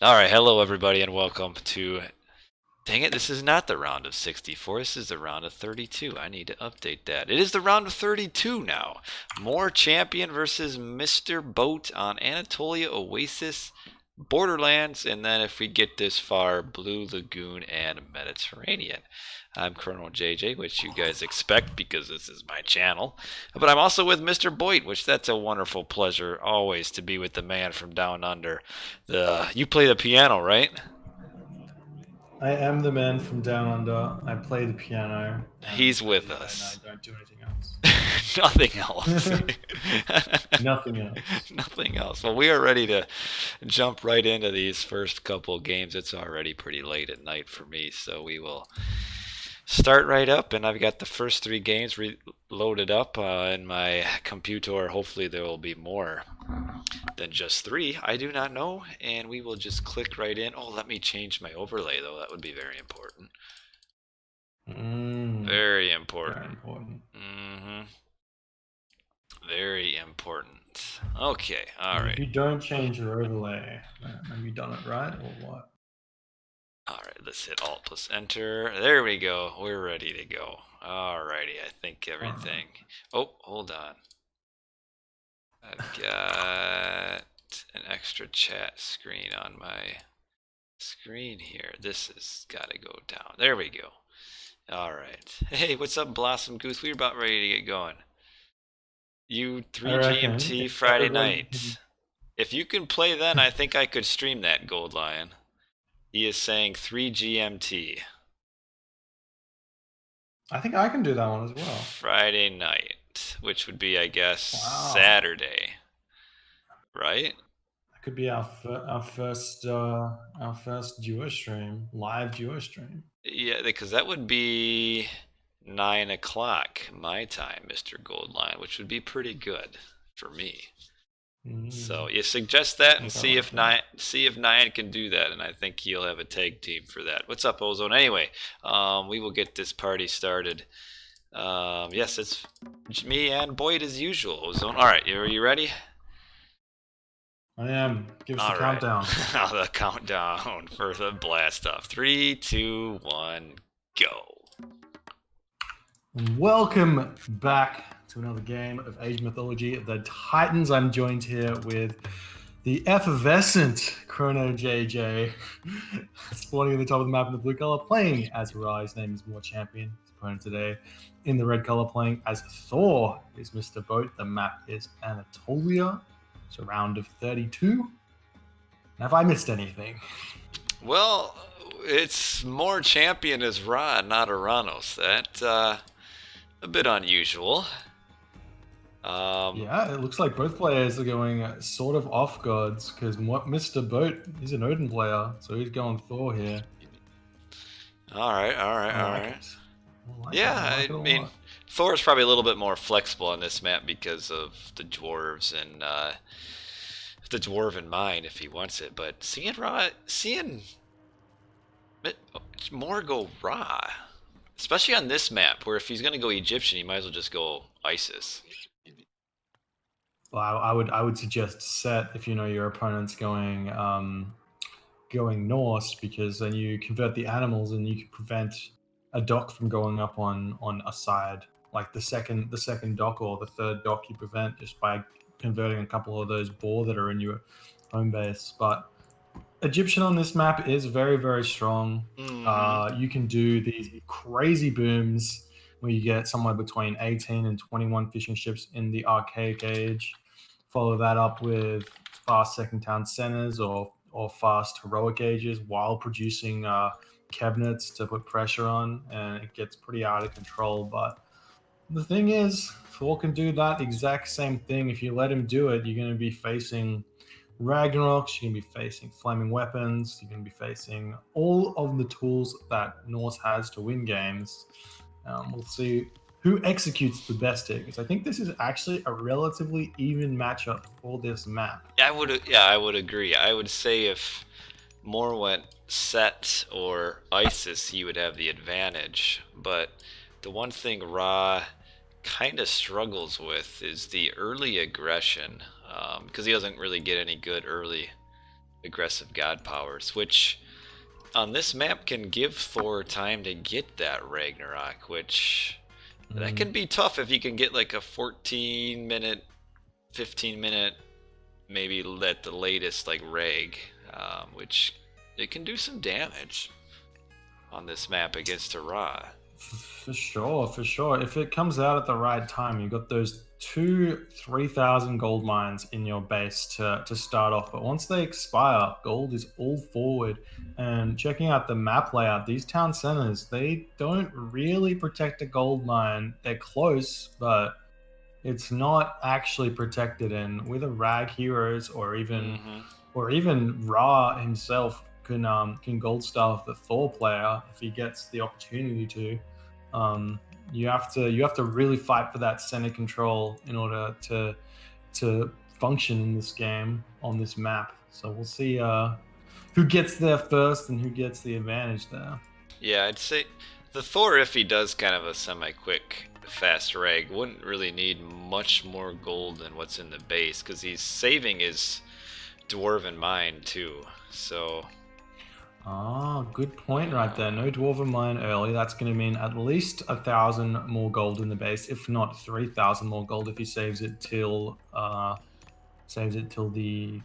Alright, hello everybody and welcome to... Dang it, this is not the round of 64, this is the round of 32. I need to update that. It is the round of 32 now. More Champion versus Mr. Boat on Anatolia, Oasis, Borderlands, and then if we get this far, Blue Lagoon and Mediterranean. I'm Colonel JJ, which you guys expect because this is my channel. But I'm also with Mr. BoIt, which that's a wonderful pleasure always to be with the man from down under. You play the piano, right? I am the man from Down Under. I play the piano, and He's with I us. don't do anything else. Nothing else. Nothing else. Nothing else. Well, we are ready to jump right into these first couple games. It's already pretty late at night for me, so we will start right up. And I've got the first three games loaded up in my computer. Hopefully, there will be more than just three. I do not know. And we will just click right in. Oh, let me change my overlay, though. That would be very important. Very important. Very important. Very important. Okay, all And right. if you don't change your overlay, have you done it right or what? All right, let's hit Alt plus Enter. There we go. We're ready to go. Alrighty, I think everything. Oh, hold on. I've got an extra chat screen on my screen here. This has got to go down. There we go. All right. Hey, what's up, Blossom Goose? We're about ready to get going. You 3 GMT Friday night. If you can play then, I think I could stream that, Gold Lion. He is saying 3 GMT. I think I can do that one as well. Friday night, which would be, I guess, Saturday. Right? That could be our first duo stream, live duo stream. Yeah, because that would be 9 o'clock my time, Mr. Gold Lion, which would be pretty good for me. So you suggest that and see if Nyan can do that, and I think he'll have a tag team for that. What's up, Ozone? Anyway, we will get this party started. Yes, it's me and BoIt as usual, Ozone. All right, are you ready? I am. Give us the countdown. The countdown for the blast off. 3, 2, 1, go. Welcome back to another game of Age Mythology, The Titans. I'm joined here with the effervescent Chrono JJ, spawning at the top of the map in the blue color, playing as Ra. His name is War Champion. His opponent today in the red color, playing as Thor, is Mr. Boat. The map is Anatolia. It's a round of 32. Have I missed anything? Well, it's more Champion as Ra, not Oranos. That a bit unusual. Yeah, it looks like both players are going sort of off gods, because Mr. Boat, he's an Odin player, so he's going Thor here. All right. Yeah, I mean, Thor is probably a little bit more flexible on this map because of the dwarves and the dwarven mine if he wants it. But seeing more go Ra, especially on this map, where if he's gonna go Egyptian, he might as well just go Isis. Well, I would suggest set if you know your opponent's going Norse, because then you convert the animals and you can prevent a dock from going up on a side. Like the second dock or the third dock you prevent just by converting a couple of those boar that are in your home base. But Egyptian on this map is very, very strong. You can do these crazy booms where you get somewhere between 18 and 21 fishing ships in the archaic gauge. Follow that up with fast second town centers or fast heroic gauges while producing cabinets to put pressure on, and it gets pretty out of control. But the thing is, Thor can do that exact same thing. If you let him do it, you're going to be facing Ragnaroks, you're going to be facing flaming weapons, you're going to be facing all of the tools that Norse has to win games. We'll see who executes the best here, because I think this is actually a relatively even matchup for this map. I would agree. I would say if more went Set or Isis, he would have the advantage. But the one thing Ra kind of struggles with is the early aggression, because he doesn't really get any good early aggressive god powers, which on this map can give Thor time to get that Ragnarok, which that can be tough if you can get like a 14-minute, 15-minute, maybe at the latest, like Rag, which it can do some damage on this map against a Ra. For sure, for sure. If it comes out at the right time, you've got those 3,000 gold mines in your base to start off. But once they expire, gold is all forward. And checking out the map layout, these town centers, they don't really protect a gold mine. They're close, but it's not actually protected. And with a Rag heroes or even Ra himself can gold staff the Thor player if he gets the opportunity to. You have to really fight for that center control in order to function in this game on this map. So we'll see who gets there first and who gets the advantage there. Yeah, I'd say the Thor, if he does kind of a semi-quick fast Rag, wouldn't really need much more gold than what's in the base, because he's saving his Dwarven mine too. So good point right there. No Dwarven mine early. That's going to mean at least 1,000 more gold in the base, if not 3,000 more gold if he saves it till the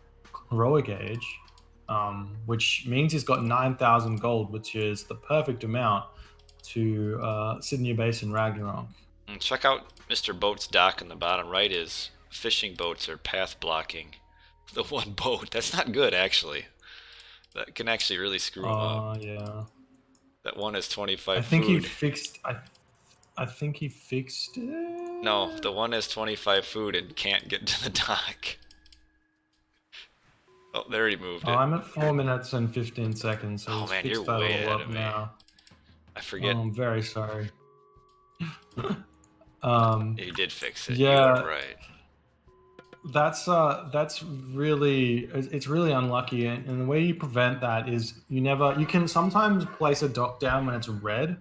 heroic age, which means he's got 9,000 gold, which is the perfect amount to sit in your base in Ragnarok. And check out Mr. Boat's dock in the bottom right. Is fishing boats are path blocking the one boat. That's not good, actually. That can actually really screw him up. Yeah. That one is 25 I think food. he fixed. I think he fixed it. No, the one has 25 food and can't get to the dock. Oh, there he moved it. I'm at 4 minutes and 15 seconds. So oh man, you're that way all ahead up of me. now. I forget. I'm very sorry. You did fix it. Yeah. You're right. That's really, it's really unlucky, and the way you prevent that is you can sometimes place a dock down when it's red,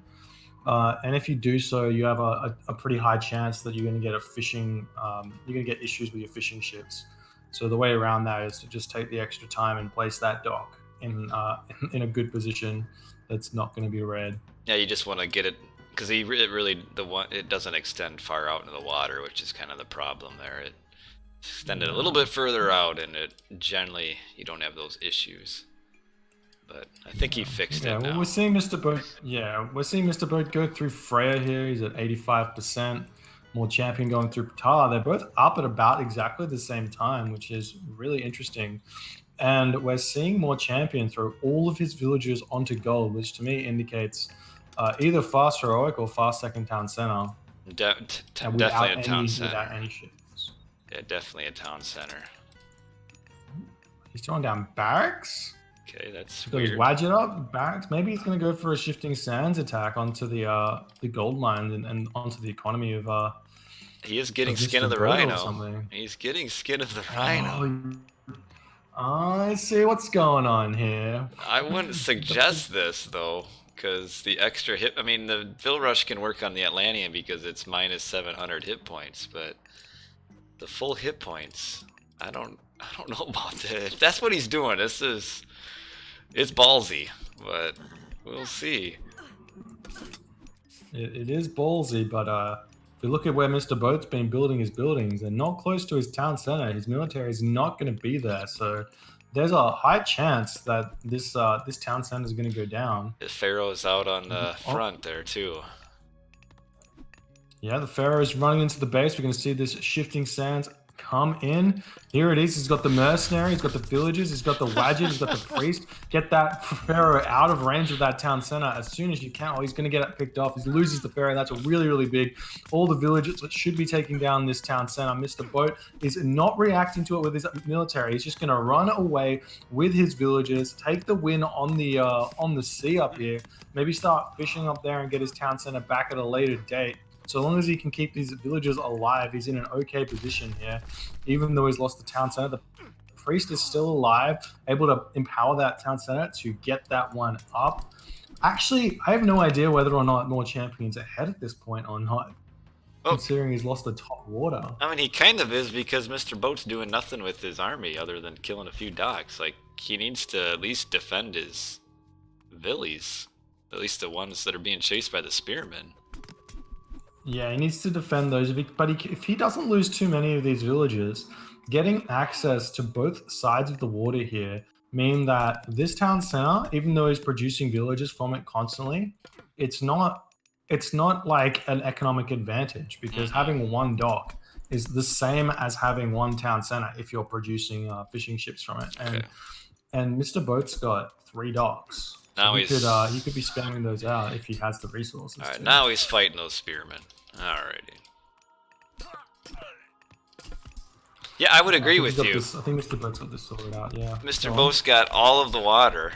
and if you do so, you have a pretty high chance that you're going to get you're going to get issues with your fishing ships. So the way around that is to just take the extra time and place that dock in a good position that's not going to be red. Yeah, you just want to get it, because it doesn't extend far out into the water, which is kind of the problem there. It extended a little bit further out, and it generally you don't have those issues. But I think he fixed it now. Well, we're seeing Mr. Boat. Yeah, we're seeing Mr. Boat go through Freya here. He's at 85%. More champion going through Ptah. They're both up at about exactly the same time, which is really interesting. And we're seeing more champion throw all of his villagers onto gold, which to me indicates either fast heroic or fast second town center. Definitely a town center. Without any ships. Yeah, definitely a town center. He's throwing down barracks. Okay, that's weird. He's Wadget up barracks. Maybe he's going to go for a shifting sands attack onto the gold mine and onto the economy of. He is getting skin of the rhino. He's getting skin of the rhino. I see what's going on here. I wouldn't suggest this though, because the extra hit. I mean, the Vill Rush can work on the Atlantean because it's minus 700 hit points, but the full hit points, I don't know about that. If that's what he's doing, it's ballsy, but we'll see. It is ballsy, but if we look at where Mr. Boat's been building his buildings, and not close to his town center, his military is not going to be there. So there's a high chance that this town center is going to go down. The Pharaoh's out on the front there too. Yeah, the Pharaoh is running into the base. We're going to see this shifting sands come in. Here it is. He's got the mercenary. He's got the villagers. He's got the Wadget. He's got the priest. Get that Pharaoh out of range of that town center as soon as you can, or he's going to get it picked off. He loses the Pharaoh. That's really, really big. All the villagers that should be taking down this town center. Mr. Boat is not reacting to it with his military. He's just going to run away with his villagers, take the win on the sea up here. Maybe start fishing up there and get his town center back at a later date. So long as he can keep these villagers alive, he's in an okay position here. Even though he's lost the town center, the priest is still alive, able to empower that town center to get that one up. Actually, I have no idea whether or not more champions are ahead at this point or not. Well, considering he's lost the top water. I mean, he kind of is because Mr. Boat's doing nothing with his army other than killing a few docks. Like, he needs to at least defend his villies. At least the ones that are being chased by the spearmen. Yeah, he needs to defend those. If he doesn't lose too many of these villages, getting access to both sides of the water here mean that this town center, even though he's producing villages from it constantly, it's not like an economic advantage because having one dock is the same as having one town center if you're producing fishing ships from it. And Mr. Boat's got 3 docks. Now he could be spamming those out if he has the resources. Alright, now he's fighting those spearmen. Alrighty. Yeah, I would agree with you. I think Mr. Boat's got this sorted out, yeah. Mr. Boat's got all of the water.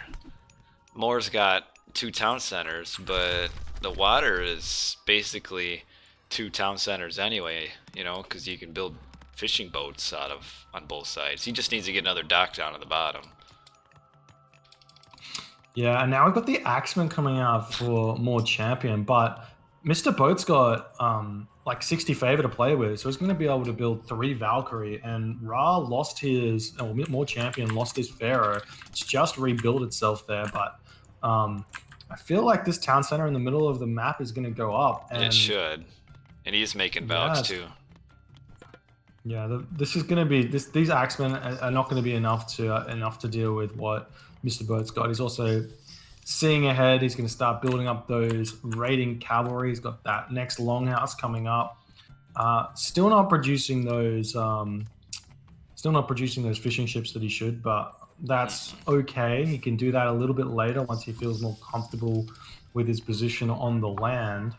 Moore's got 2 town centers, but the water is basically 2 town centers anyway, you know, because you can build fishing boats on both sides. He just needs to get another dock down at the bottom. Yeah, and now we've got the Axeman coming out for more champion, but Mr. Boat's got like 60 favor to play with, so he's going to be able to build 3 Valkyrie, and Ra lost his, or more champion lost his Pharaoh. It's just rebuilt itself there, but I feel like this town center in the middle of the map is going to go up. And it should, and he's making Valks too. Yeah, this is going to be these Axemen are not going to be enough to deal with what Mr. Boat's got. He's also seeing ahead. He's going to start building up those raiding cavalry. He's got that next longhouse coming up. Still not producing those fishing ships that he should, but that's okay. He can do that a little bit later once he feels more comfortable with his position on the land.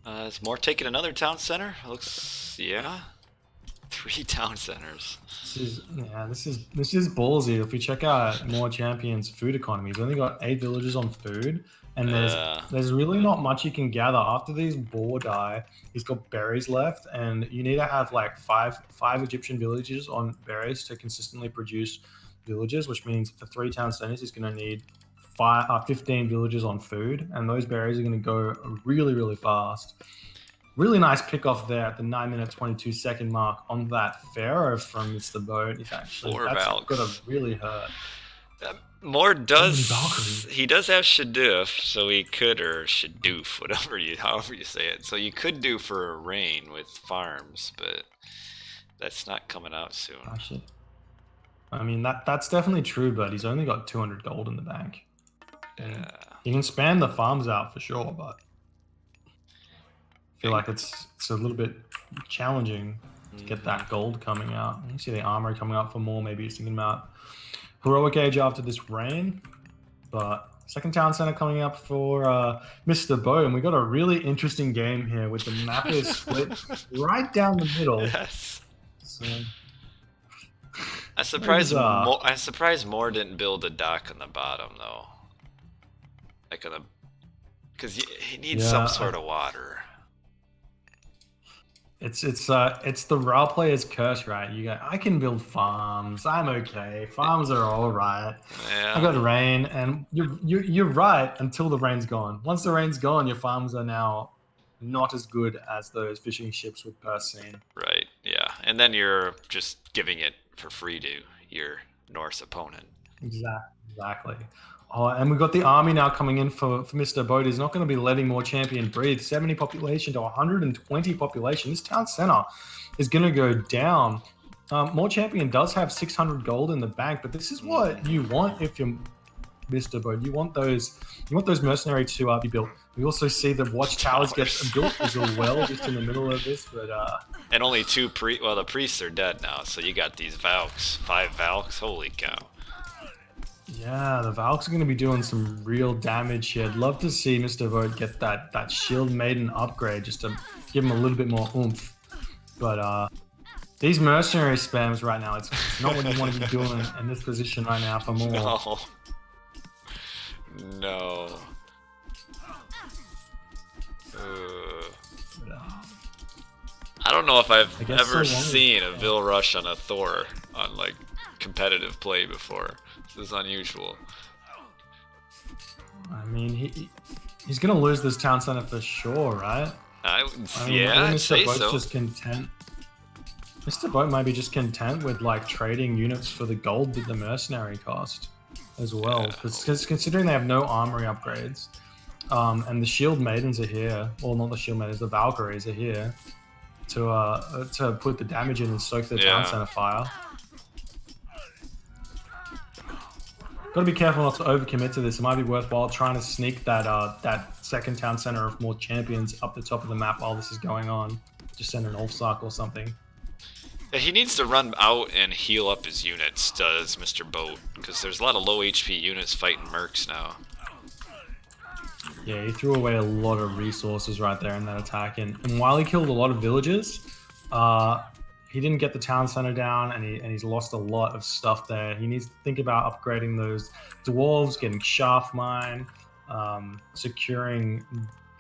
Is Moore taking another town center? Looks, yeah. 3 town centers. This is ballsy. If we check out More Champion's food economy, he's only got 8 villages on food, and there's really not much you can gather after these boar die. He's got berries left, and you need to have like five Egyptian villages on berries to consistently produce villages, which means for 3 town centers, he's going to need 15 villages on food, and those berries are going to go really, really fast. Really nice pick off there at the 9-minute 22-second mark on that Pharaoh from Mr. Boat. He's actually that's got to really hurt. Moore does. He does have Shadoof, so he could, or Shadoof, however you say it. So you could do for a rain with farms, but that's not coming out soon. Actually, I mean that's definitely true, but he's only got 200 gold in the bank. Yeah. You can spam the farms out for sure, but I feel like it's a little bit challenging to get that gold coming out. You see the armor coming up for more. Maybe he's thinking about heroic age after this rain, but second town center coming up for Mr. Boat, and we got a really interesting game here with the map is split right down the middle. Yes. So, I'm surprised Moore didn't build a dock on the bottom though. Like because he needs some sort of water. It's the raw player's curse, right? You go, I can build farms. I'm okay. Farms are all right. Yeah. I got rain, and you're right until the rain's gone. Once the rain's gone, your farms are now not as good as those fishing ships with per scene. Right. Yeah, and then you're just giving it for free to your Norse opponent. Exactly. Oh, and we've got the army now coming in for Mr. Boat. He's not going to be letting More Champion breathe. 70 population to 120 population. This town center is going to go down. More Champion does have 600 gold in the bank, but this is what you want if you're Mr. Boat. You want those mercenaries to be built. We also see the watchtowers get built as well, just in the middle of this. But and only 2 the priests are dead now, so you got these Valks, 5 Valks. Holy cow! Yeah, the Valks are going to be doing some real damage here. I'd love to see Mr. Vogt get that Shield Maiden upgrade just to give him a little bit more oomph. But these mercenary spams right now, it's not what you want to be doing in this position right now for more. No. I don't know if I've ever seen a Vil Rush on a Thor on like competitive play before. This is unusual. I mean, He's gonna lose this town center for sure, right? I mean, Yeah, maybe I'd Mr. say Boat's so. just content. Mr. Boat might be just content with like trading units for the gold that the mercenary cost as well. Because considering they have no armory upgrades, and the shield maidens are here, well, not the shield maidens, the Valkyries are here to put the damage in and soak the town Yeah. center fire. Got to be careful not to overcommit to this. It might be worthwhile trying to sneak that second town center of more champions up the top of the map while this is going on. Just send an Ulfsark or something. Yeah, he needs to run out and heal up his units, does Mr. Boat, because there's a lot of low HP units fighting mercs now. Yeah, he threw away a lot of resources right there in that attack, and while he killed a lot of villagers, he didn't get the town center down, and he's lost a lot of stuff there. He needs to think about upgrading those dwarves, getting shaft mine, securing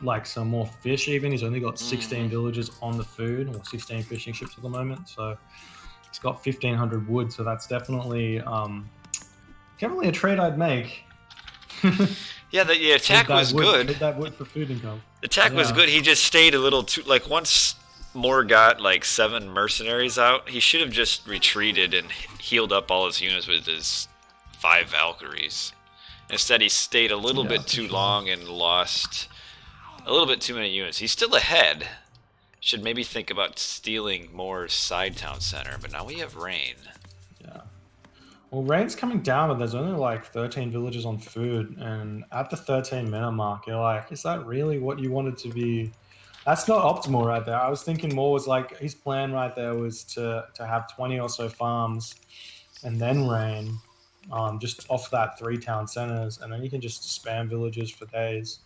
like some more fish. Even he's only got 16 villagers on the food, or 16 fishing ships at the moment, so he's got 1,500 wood. So that's definitely a trade I'd make. Yeah, the attack was good. Trade that wood for food income. The attack was good. He just stayed a little too. Like, once Moore got like 7 mercenaries out, he should have just retreated and healed up all his units with his 5 Valkyries. Instead, he stayed a little bit too long and lost a little bit too many units. He's still ahead. Should maybe think about stealing more side town center, but now we have rain. Yeah. Well, rain's coming down, but there's only like 13 villages on food, and at the 13-minute mark, you're like, is that really what you wanted to be? That's not optimal right there. I was thinking more was like his plan right there was to have 20 or so farms and then rain, just off that 3 town centers, and then you can just spam villages for days.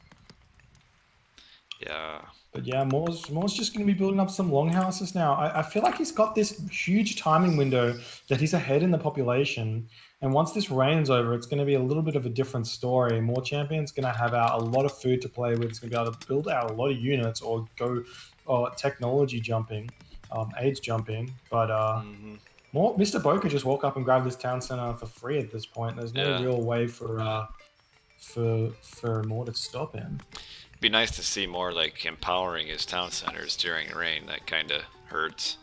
Yeah. But yeah, Moore's just going to be building up some longhouses now. I feel like he's got this huge timing window that he's ahead in the population. And once this rain's over, it's going to be a little bit of a different story. More Champion's going to have out a lot of food to play with. It's going to be able to build out a lot of units or go technology jumping, age jumping. But Mr. Bo could just walk up and grab this town center for free at this point. There's no real way for Moore to stop him. Be nice to see more like empowering his town centers during rain. That kind of hurts.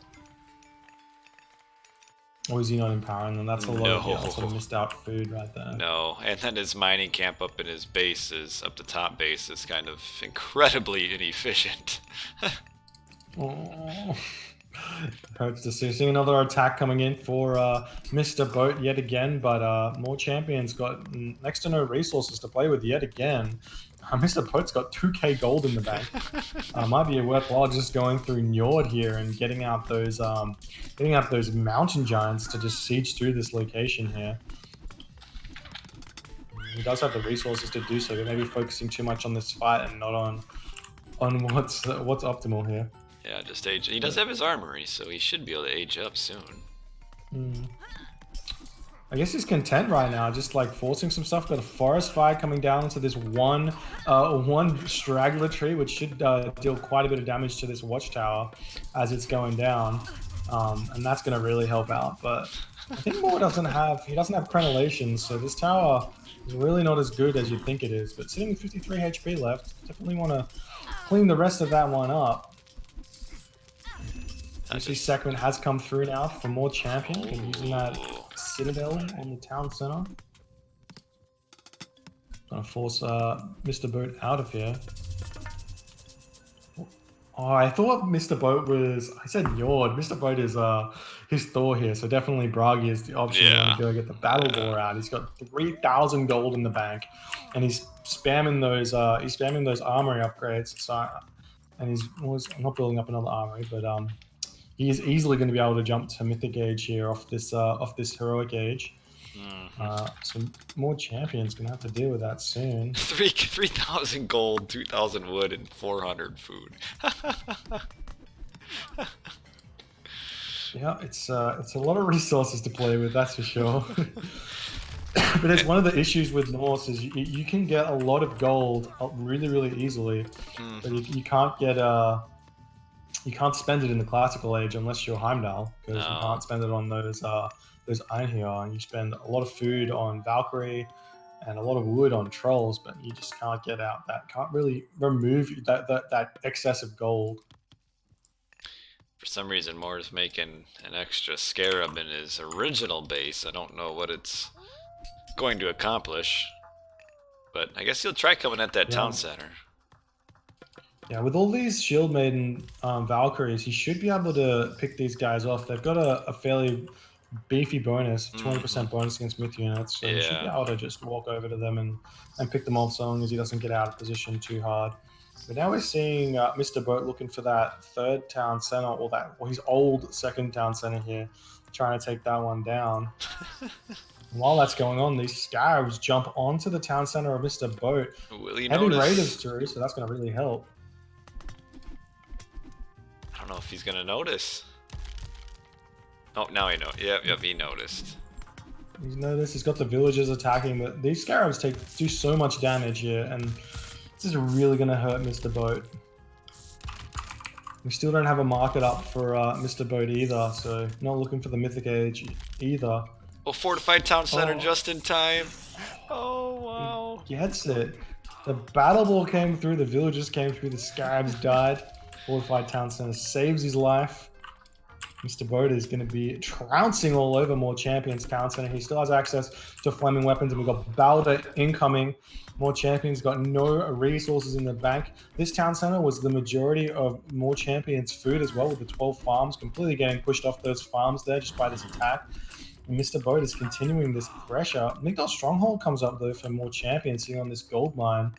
Or is he not empowering them? That's a lot of missed out food right there. No, and then his mining camp up in his base up the top base is kind of incredibly inefficient. Oh. Hurts to see another attack coming in for Mr. Boat yet again, but more champions got next to no resources to play with yet again. Mr. Boat's got 2k gold in the bank. Might be worthwhile just going through Njord here and getting out those mountain giants to just siege through this location here. He does have the resources to do so, but maybe focusing too much on this fight and not on what's optimal here. Yeah, just age. He does have his armory, so he should be able to age up soon. I guess he's content right now, just like forcing some stuff. Got a forest fire coming down into this one straggler tree, which should deal quite a bit of damage to this watchtower as it's going down, and that's going to really help out. But I think Moore doesn't have crenellation, so this tower is really not as good as you'd think it is. But sitting with 53 HP left, definitely want to clean the rest of that one up. This segment has come through now for more champion and using that citadel on the town center. Gonna force Mr. Boat out of here. Oh, I thought Mr. Boat was. I said Njord. Mr. Boat is his Thor here, so definitely Bragi is the option. Yeah. To go get the battle boar out. He's got 3,000 gold in the bank, and he's spamming those. Armory upgrades. So, and I'm not building up another armory, but he is easily going to be able to jump to Mythic Age here off this Heroic Age. So more champions going to have to deal with that soon. 3,000 gold, 2,000 wood, and 400 food. Yeah, it's a lot of resources to play with, that's for sure. But it's one of the issues with Norse is you can get a lot of gold really, really easily, but you can't get you can't spend it in the classical age unless you're Heimdall, because you can't spend it on those Einhjar, and you spend a lot of food on Valkyrie and a lot of wood on trolls, but you just can't get out that. Can't really remove that excessive gold. For some reason, Moore's making an extra scarab in his original base. I don't know what it's going to accomplish, but I guess he'll try coming at that town center. Yeah, with all these Shield Maiden Valkyries, he should be able to pick these guys off. They've got a fairly beefy bonus, 20% bonus against myth units, so he should be able to just walk over to them and pick them off so long as he doesn't get out of position too hard. But now we're seeing Mr. Boat looking for that third town center, or his old second town center here, trying to take that one down. While that's going on, these Scarabs jump onto the town center of Mr. Boat. Heavy Raiders through, so that's going to really help. I don't know if he's going to notice. Oh, now I know. Yep, he noticed. He's noticed. He's got the villagers attacking, but these Scarabs do so much damage here, and this is really going to hurt Mr. Boat. We still don't have a market up for Mr. Boat either, so not looking for the Mythic Age either. Oh, fortified town center just in time. Oh, wow. He gets it. The battle ball came through, the villagers came through, the Scarabs died. Fortified town center saves his life. Mr. Boat is going to be trouncing all over More Champions town center. He still has access to flaming weapons, and we've got Balder incoming. More Champions got no resources in the bank. This town center was the majority of More Champions food as well, with the 12 farms completely getting pushed off those farms there just by this attack. And Mr. Boat is continuing this pressure. Midgard Stronghold comes up though for More Champions sitting on this gold mine.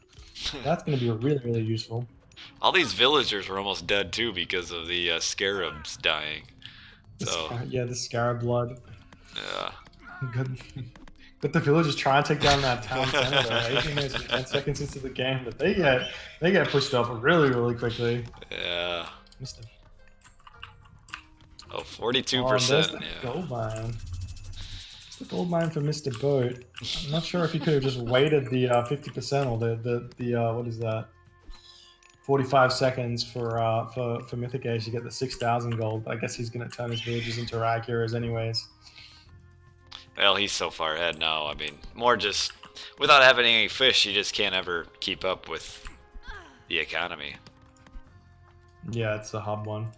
That's going to be really, really useful. All these villagers were almost dead too because of the scarabs dying. The scarab blood. Yeah. But the villagers try and take down that town center. 18 minutes and 10 seconds into the game, but they get pushed off really, really quickly. Yeah. Oh, 42%. Oh, yeah. Gold mine. It's the gold mine for Mr. Boat. I'm not sure if he could have just waited the 50% or the what is that? 45 seconds for Mythic Age to get the 6,000 gold. But I guess he's going to turn his villagers into rag heroes anyways. Well, he's so far ahead now. I mean, more just without having any fish, you just can't ever keep up with the economy. Yeah, it's a hub one.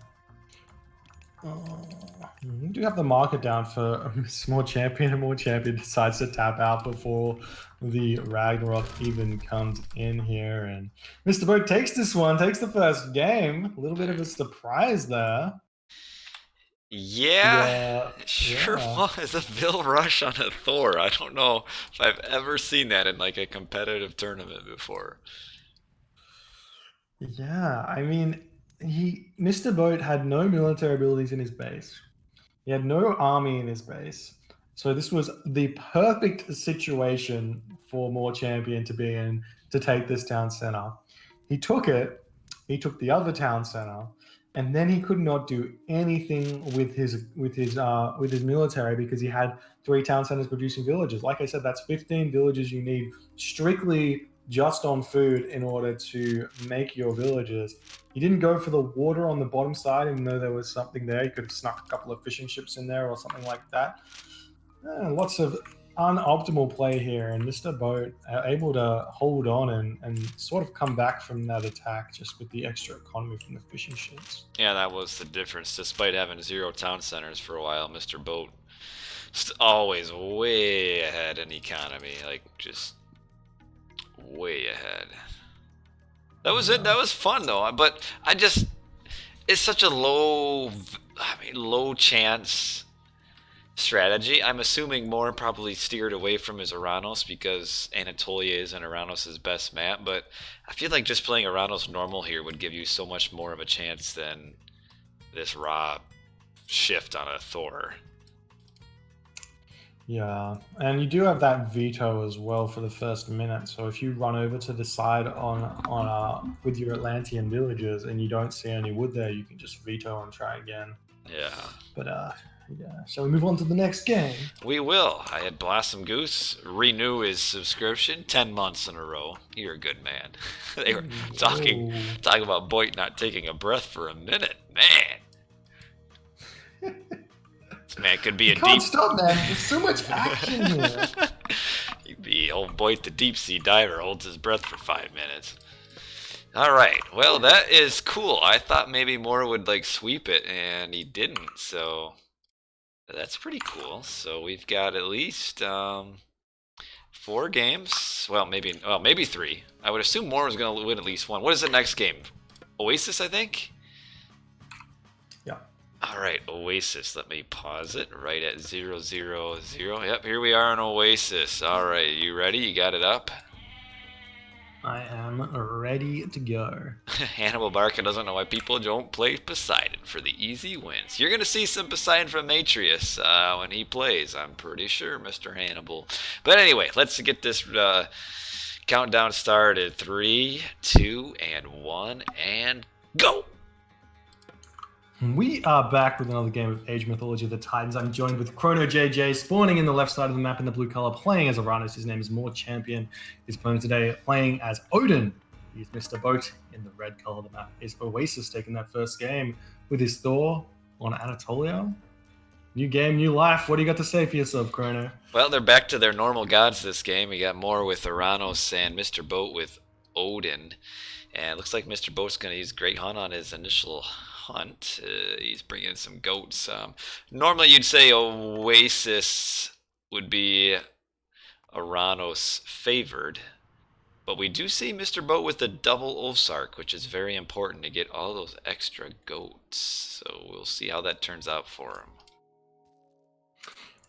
We do have the market down for More Champion, and More Champion decides to tap out before the Ragnarok even comes in here. And Mr. Boat takes this one, takes the first game. A little bit of a surprise there. Yeah, sure was a Bill Rush on a Thor. I don't know if I've ever seen that in like a competitive tournament before. Yeah, I mean, Mr. Boat had no military abilities in his base. He had no army in his base. So this was the perfect situation for More Champion to be in to take this town center. He took it. He took the other town center. And then he could not do anything with his military because he had 3 town centers producing villages. Like I said, that's 15 villages you need strictly just on food in order to make your villages. He didn't go for the water on the bottom side, even though there was something there. He could have snuck a couple of fishing ships in there or something like that. Lots of unoptimal play here, and Mr. Boat able to hold on and sort of come back from that attack just with the extra economy from the fishing ships. Yeah, that was the difference. Despite having 0 town centers for a while, Mr. Boat always way ahead in economy, like just way ahead. That was it. That was fun though. But it's such a low chance strategy. I'm assuming Moore probably steered away from his Oranos because Anatolia isn't Oranos' best map, but I feel like just playing Oranos normal here would give you so much more of a chance than this raw shift on a Thor. Yeah, and you do have that veto as well for the first minute. So if you run over to the side on with your Atlantean villagers and you don't see any wood there, you can just veto and try again. Yeah. But yeah. Shall we move on to the next game? We will. I had Blossom Goose renew his subscription 10 months in a row. You're a good man. They were talking about BoIt not taking a breath for a minute. Man. This man could be Can't stop, man. There's so much action here. He'd be old BoIt the deep sea diver holds his breath for 5 minutes. All right, well, that is cool. I thought maybe Moore would like sweep it, and he didn't. So that's pretty cool. So we've got at least 4 games. Well, maybe 3. I would assume Moore was going to win at least one. What is the next game? Oasis, I think. Yeah. All right, Oasis. Let me pause it right at 000. Yep, here we are in Oasis. All right, you ready? You got it up? I am ready to go. Hannibal Barca doesn't know why people don't play Poseidon for the easy wins. You're going to see some Poseidon from Atreus when he plays, I'm pretty sure, Mr. Hannibal. But anyway, let's get this countdown started. 3, 2, and 1, and go! We are back with another game of Age Mythology of the Titans. I'm joined with Chrono JJ, spawning in the left side of the map in the blue color, playing as Oranos. His name is More Champion. His opponent today playing as Odin. He's Mr. Boat in the red color of the map. Is Oasis taking that first game with his Thor on Anatolia? New game, new life. What do you got to say for yourself, Chrono? Well, they're back to their normal gods this game. We got More with Oranos and Mr. Boat with Odin. And it looks like Mr. Boat's going to use Great Hunt on his initial hunt. He's bringing in some goats. Normally you'd say Oasis would be Oranos favored, but we do see Mr. Boat with the double Osark, which is very important to get all those extra goats. So we'll see how that turns out for him.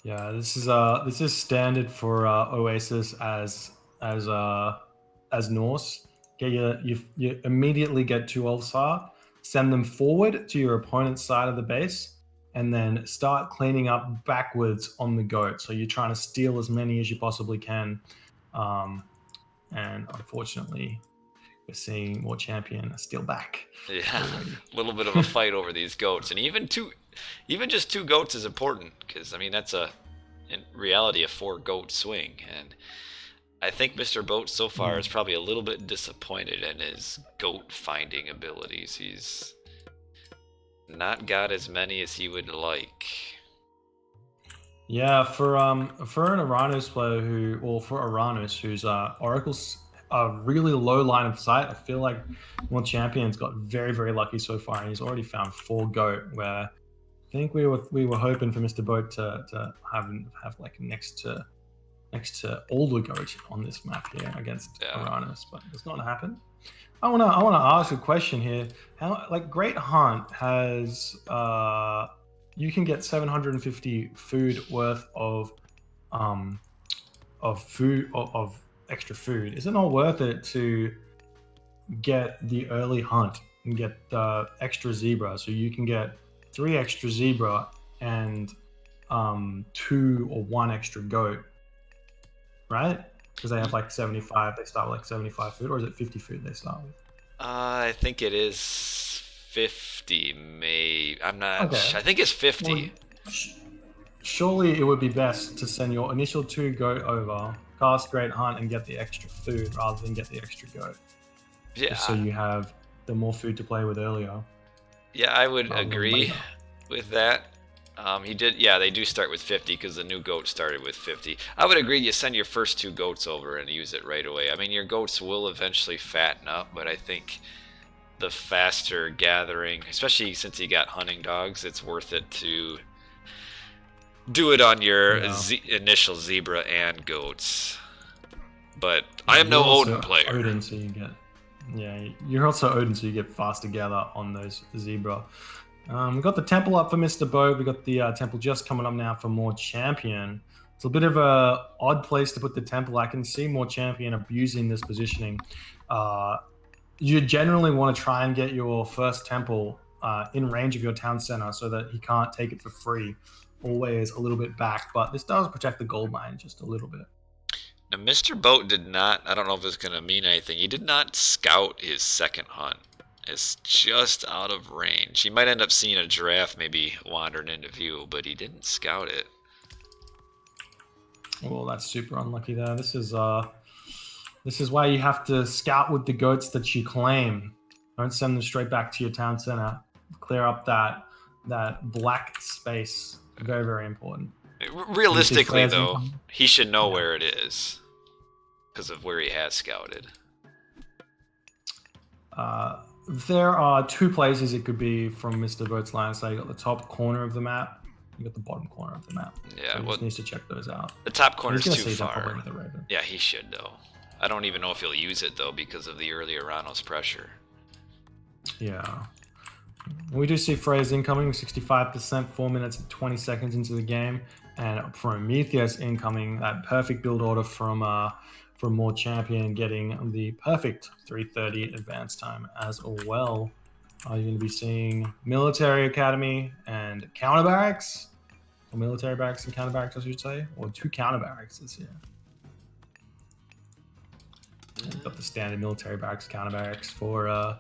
Yeah, this is standard for Oasis as Norse. You immediately get 2 Ulfsar, send them forward to your opponent's side of the base, and then start cleaning up backwards on the goat. So you're trying to steal as many as you possibly can. And unfortunately, we're seeing More Champion steal back. Yeah, a little bit of a fight over these goats. And even just 2 goats is important, because, I mean, that's in reality, a 4-goat swing. And I think Mr. Boat so far is probably a little bit disappointed in his goat finding abilities. He's not got as many as he would like. Yeah, for an Oranos player for Oranos whose Oracle's a really low line of sight, I feel like More Champion's got very, very lucky so far, and he's already found 4 goat. Where I think we were hoping for Mr. Boat to have like next to all the goat on this map here against Oranos, but it's not gonna happen. I wanna ask a question here. How, like, Great Hunt has you can get 750 food worth of extra food. Is it not worth it to get the early hunt and get the extra zebra, so you can get 3 extra zebra and 2 or 1 extra goat? Right? Because they have like 75. They start with like 75 food, or is it 50 food they start with? I think it is 50. I'm not. Okay. I think it's 50. Well, surely it would be best to send your initial 2 goat over, cast Great Hunt, and get the extra food rather than get the extra goat. Yeah. Just so you have the more food to play with earlier. Yeah, I would agree with that. They do start with 50 because the new goat started with 50. I would agree you send your first 2 goats over and use it right away. I mean, your goats will eventually fatten up, but I think the faster gathering, especially since you got hunting dogs, it's worth it to do it on your initial zebra and goats. But I am no Odin player. Odin, so you get, you're also Odin, so you get faster gather on those zebra. We've got the temple up for Mr. Boat. We've got the temple just coming up now for More Champion. It's a bit of a odd place to put the temple. I can see More Champion abusing this positioning. You generally want to try and get your first temple in range of your town center so that he can't take it for free. Always a little bit back, but this does protect the gold mine just a little bit. Now, Mr. Boat did not, I don't know if it's going to mean anything, he did not scout his second hunt. It's just out of range. He might end up seeing a giraffe maybe wandering into view, but he didn't scout it. Well, that's super unlucky there. This is why you have to scout with the goats that you claim. Don't send them straight back to your town center. Clear up that black space. Very, very important. Realistically, though, he should know where it is. because of where he has scouted. There are 2 places it could be from Mr. Boat's line. So you got the top corner of the map, you got the bottom corner of the map. Yeah, so he just needs to check those out. The top corner's He's too gonna see that far. probably with the Raven. Yeah, he should though. I don't even know if he'll use it though because of the early Oranos pressure. Yeah. We do see Freya's incoming, 65%, 4 minutes and 20 seconds into the game, and Prometheus incoming, that perfect build order from More Champion, getting the perfect 3:30 advance time as well. You're going to be seeing Military Academy and Counter Barracks, or Military Barracks and Counter Barracks, I should say, or 2 Counter Barracks this year. We've got the standard Military Barracks, Counter Barracks for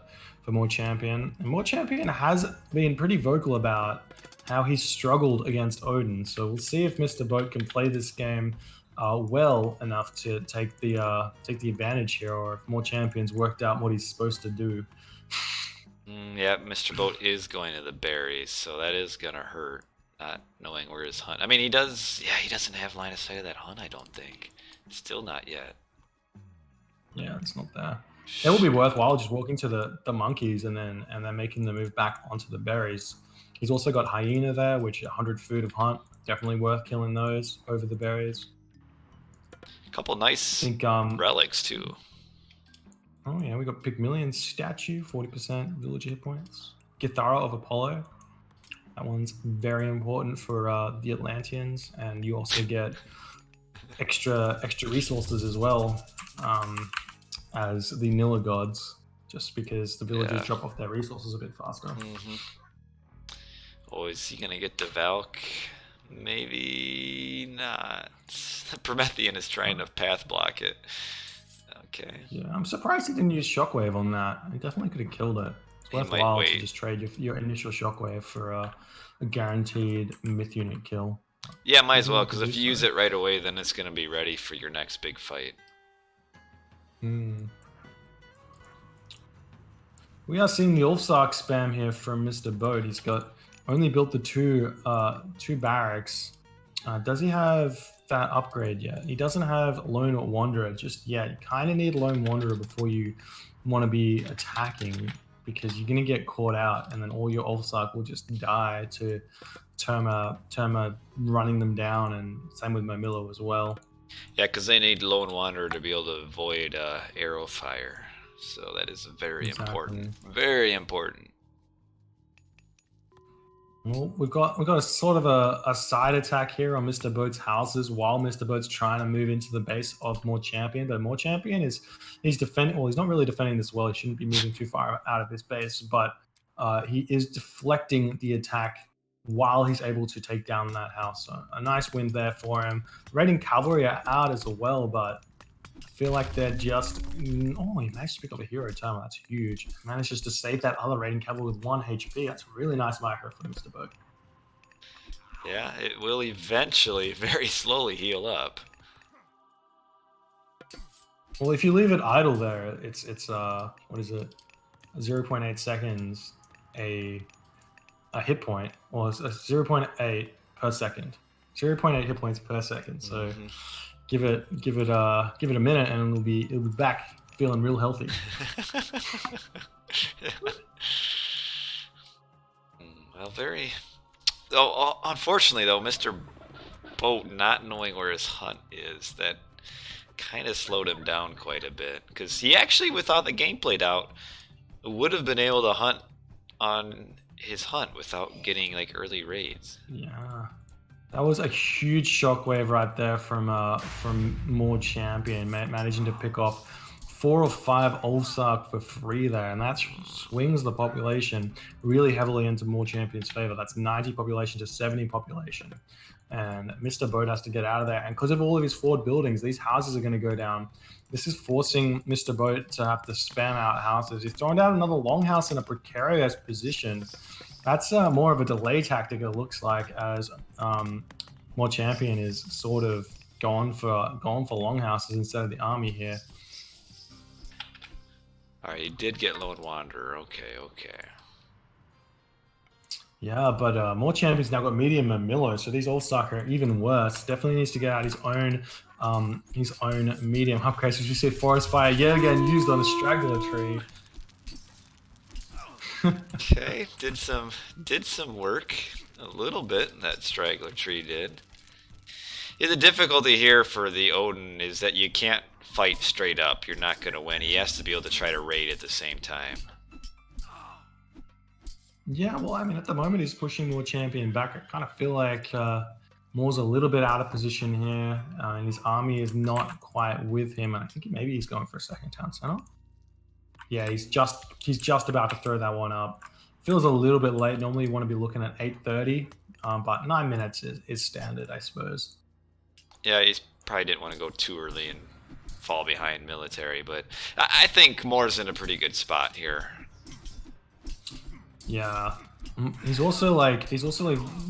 More Champion. And More Champion has been pretty vocal about how he struggled against Odin. So we'll see if Mr. Boat can play this game well enough to take the advantage here, or if More Champion's worked out what he's supposed to do. Yeah, Mr. Boat is going to the berries, so that is gonna hurt. Not knowing where his hunt. I mean, he does. Yeah, he doesn't have line of sight of that hunt. I don't think. Still not yet. Yeah, it's not there. It will be worthwhile just walking to the monkeys and then making the move back onto the berries. He's also got hyena there, which 100 food of hunt. Definitely worth killing those over the berries. A couple nice relics too. Oh yeah, we got Pygmalion statue, 40% villager hit points. Githara of Apollo. That one's very important for the Atlanteans, and you also get extra resources as well. As the Nilla gods, just because the villagers drop off their resources a bit faster. Oh, is he gonna get the Valk? Maybe not. Promethean is trying to path block it. Okay. Yeah, I'm surprised he didn't use Shockwave on that. He definitely could have killed it. It's worthwhile to just trade your initial Shockwave for a guaranteed myth unit kill. Yeah, might as well, because if you use it right away, then it's gonna be ready for your next big fight. We are seeing the Ulfsark spam here from Mr. Boat. He's got only built the two barracks. Does he have that upgrade yet? He doesn't have Lone Wanderer just yet. You kind of need Lone Wanderer before you want to be attacking, because you're going to get caught out and then all your Ulfsark will just die to Terma running them down, and same with Momilla as well. Yeah, because they need Lone Wanderer to be able to avoid arrow fire. So that is very important. Very important. Well, we've got a sort of a side attack here on Mr. Boat's houses while Mr. Boat's trying to move into the base of More Champion. But More Champion he's defending. Well, he's not really defending this well. He shouldn't be moving too far out of his base, but he is deflecting the attack while he's able to take down that house. So a nice win there for him. Raiding Cavalry are out as well, but I feel like they're just... Oh, he managed to pick up a hero terminal. That's huge. Manages to save that other Raiding Cavalry with 1 HP. That's a really nice micro for Mr. Boat. Yeah, it will eventually, very slowly heal up. Well, if you leave it idle there, it's what is it? 0.8 seconds a hit point, or 0.8 per second. 0.8 hit points per second. So give it a minute, and it'll be back feeling real healthy. Well, very. Oh, unfortunately, though, Mr. Boat not knowing where his hunt is, that kind of slowed him down quite a bit. Because he actually, without the game played out, would have been able to hunt on his hunt without getting like early raids. Yeah, that was a huge shockwave right there from More Champion, managing to pick off 4 or 5 Ulfsark for free there, and that swings the population really heavily into More Champion's favor. That's 90 population to 70 population, and Mr. Boat has to get out of there. And because of all of his forward buildings, these houses are going to go down. This is forcing Mr. Boat to have to spam out houses. He's throwing down another longhouse in a precarious position. That's more of a delay tactic, it looks like, as More Champion is sort of gone for longhouses instead of the army here. Alright, he did get Lone Wanderer. Okay. Yeah, but more champions now got medium and Milo, so these all suck are even worse. Definitely needs to get out his own medium upgrades. As you see, forest fire yet again used on a straggler tree. Okay, did some work. A little bit, that straggler tree did. Yeah, the difficulty here for the Odin is that you can't fight straight up. You're not going to win. He has to be able to try to raid at the same time. Yeah, well, I mean, at the moment he's pushing more champion back. I kind of feel like Moore's a little bit out of position here, and his army is not quite with him. And I think maybe he's going for a second town center. Yeah, he's just about to throw that one up. Feels a little bit late. Normally you want to be looking at 8:30, but 9 minutes is standard, I suppose. Yeah, he probably didn't want to go too early and fall behind military, but I think Moore's in a pretty good spot here. Yeah. He's also like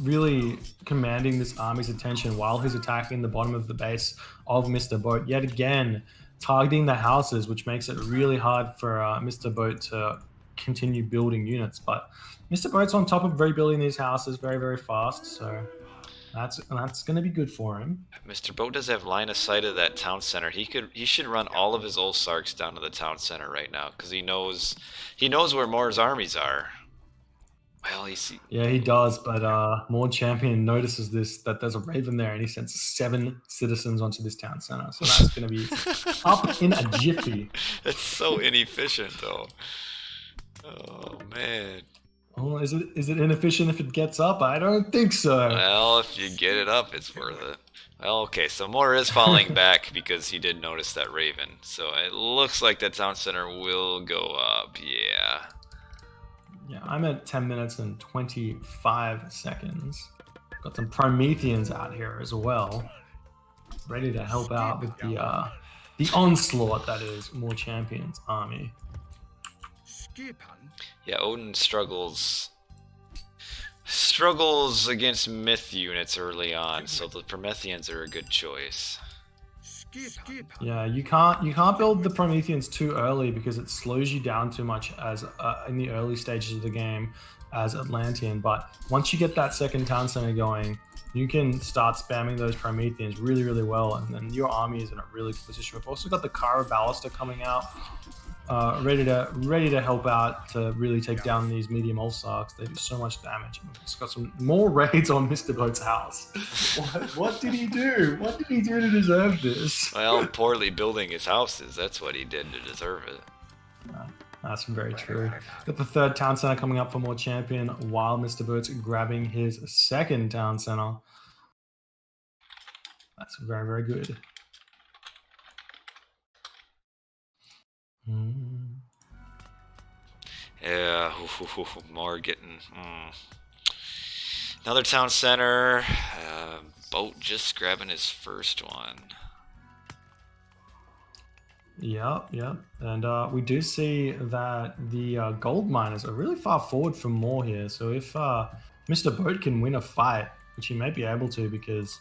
really commanding this army's attention while he's attacking the bottom of the base of Mr. Boat. Yet again, targeting the houses, which makes it really hard for Mr. Boat to continue building units. But Mr. Boat's on top of rebuilding these houses very, very fast, so that's going to be good for him. Mr. Boat does have line of sight of that town center. He should run all of his old Sarks down to the town center right now because he knows where Moore's armies are. Well, Yeah, he does, but Maud Champion notices that there's a raven there, and he sends 7 citizens onto this town center. So that's going to be up in a jiffy. It's so inefficient, though. Oh man. Oh, is it inefficient if it gets up? I don't think so. Well, if you get it up, it's worth it. Well, okay, so Moore is falling back because he did notice that raven. So it looks like the town center will go up. Yeah. Yeah, I'm at 10 minutes and 25 seconds. Got some Prometheans out here as well, ready to help out with the onslaught that is More Champions army. Yeah, Odin struggles against myth units early on, so the Prometheans are a good choice. Yeah, you can't build the Prometheans too early because it slows you down too much as in the early stages of the game as Atlantean. But once you get that second town center going, you can start spamming those Prometheans really, really well, and then your army is in a really good position. We've also got the Cara Ballista coming out, ready to help out to really take down these medium Ulsarks. They do so much damage. It's got some more raids on Mr. Boat's house. What did he do? What did he do to deserve this? Well, poorly building his houses. That's what he did to deserve it. That's very true. Got the third town center coming up for More Champion while Mr. Boat's grabbing his second town center. That's very, very good. Yeah, more getting... Another town center. Boat just grabbing his first one. Yep. And we do see that the gold miners are really far forward from Moore here. So if Mr. Boat can win a fight, which he may be able to because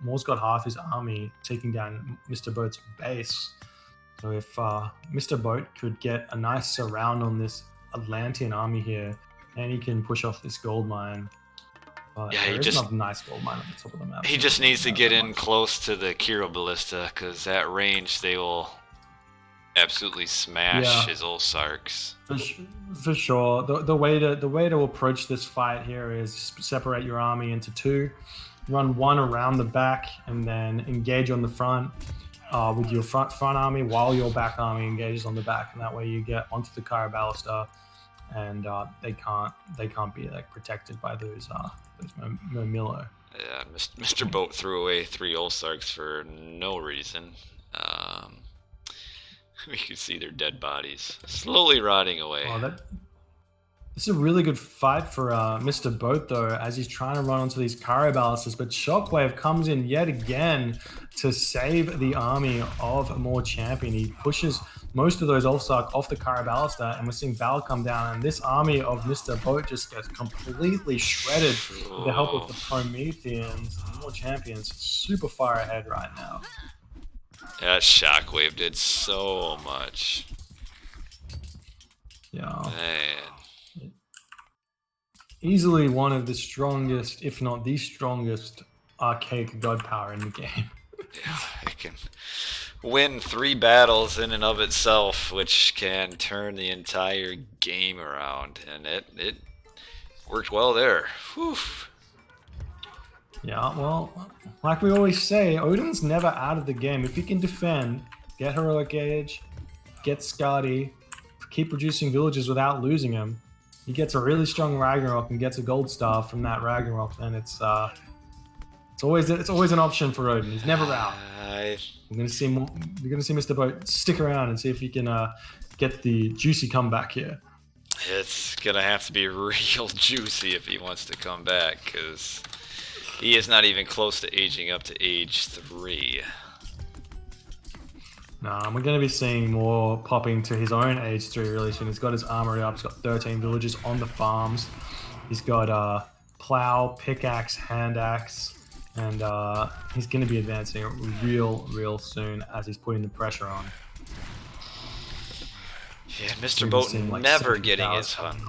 Moore's got half his army taking down Mr. Boat's base. So if Mr. Boat could get a nice surround on this Atlantean army here, and he can push off this gold mine. Yeah, there is another nice gold mine on the top of the map. He just needs to get in close to the Kiro Ballista, because at range they will absolutely smash his old Sarks. For sure. The way to approach this fight here is separate your army into 2, run one around the back, and then engage on the front with your front army while your back army engages on the back, and that way you get onto the Cara Ballista, and they can't be like protected by those Mermillo. Yeah, Mr. Boat threw away 3 Ulsarks for no reason. We can see their dead bodies slowly rotting away. This is a really good fight for Mr. Boat, though, as he's trying to run onto these Cara Ballistas, but Shockwave comes in yet again to save the army of More Champion. He pushes most of those Ulfsark off the Cara Ballista, and we're seeing Val come down, and this army of Mr. Boat just gets completely shredded with the help of the Prometheans. More Champions super far ahead right now. That Shockwave did so much. Yeah. Man. easily one of the strongest, if not the strongest, archaic god power in the game. Yeah, it can win 3 battles in and of itself, which can turn the entire game around, and it worked well there. Whew. Yeah, well, like we always say, Odin's never out of the game. If he can defend, get heroic age, get Skadi, keep producing villages without losing him, he gets a really strong Ragnarok and gets a gold star from that Ragnarok, then it's always an option for Odin. He's never out. We're gonna see more. We're gonna see Mr. BoIt stick around and see if he can get the juicy comeback here. It's gonna have to be real juicy if he wants to come back, because he is not even close to aging up to age 3. Nah, we're going to be seeing more popping to his own age 3 really soon. He's got his armory up. He's got 13 villages on the farms. He's got plow, pickaxe, hand axe, and he's going to be advancing real soon as he's putting the pressure on. Yeah, Mr. BoIt like never getting his hunt.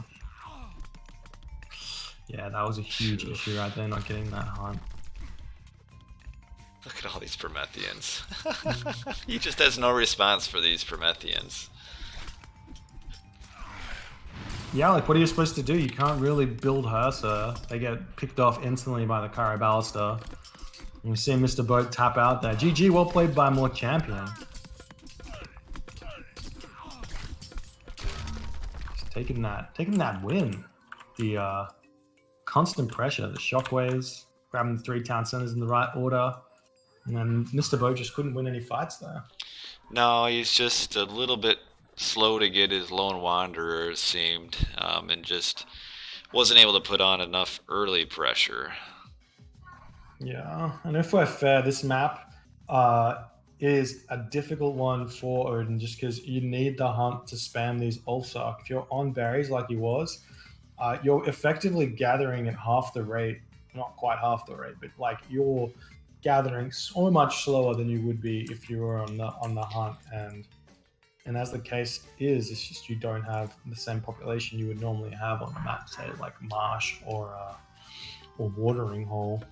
Yeah, that was a huge issue right there, not getting that hunt. Look at all these Prometheans. He just has no response for these Prometheans. Yeah, like what are you supposed to do? You can't really build Hersa. They get picked off instantly by the Kyra Ballista. And we see Mr. BoIt tap out there. GG, well played by more champion. Just taking that win. The constant pressure, the shockwaves, grabbing the 3 town centers in the right order. And then Mr. BoIt just couldn't win any fights there. No, he's just a little bit slow to get his Lone Wanderer, it seemed, and just wasn't able to put on enough early pressure. Yeah, and if we're fair, this map is a difficult one for Odin just because you need the hunt to spam these ults. If you're on berries like he was, you're effectively gathering at half the rate, not quite half the rate, but like you're gathering so much slower than you would be if you were on the hunt, and as the case is, it's just you don't have the same population you would normally have on the map, say like marsh or watering hole.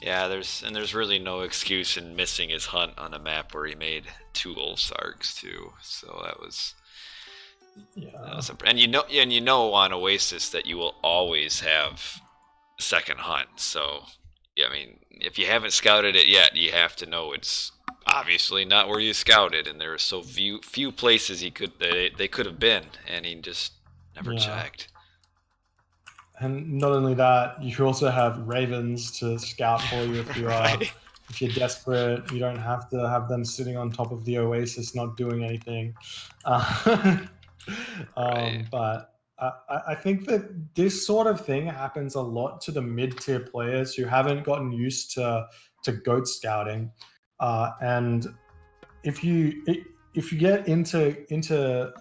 Yeah, there's really no excuse in missing his hunt on a map where he made 2 Ulfsarks too. So that was and you know on Oasis that you will always have second hunt. So yeah, I mean, if you haven't scouted it yet, you have to know it's obviously not where you scouted, and there are so few places they could have been, and he just never checked. And not only that, you also have ravens to scout for you if you are if you're desperate. You don't have to have them sitting on top of the Oasis not doing anything. But I think that this sort of thing happens a lot to the mid-tier players who haven't gotten used to goat scouting, and if you get into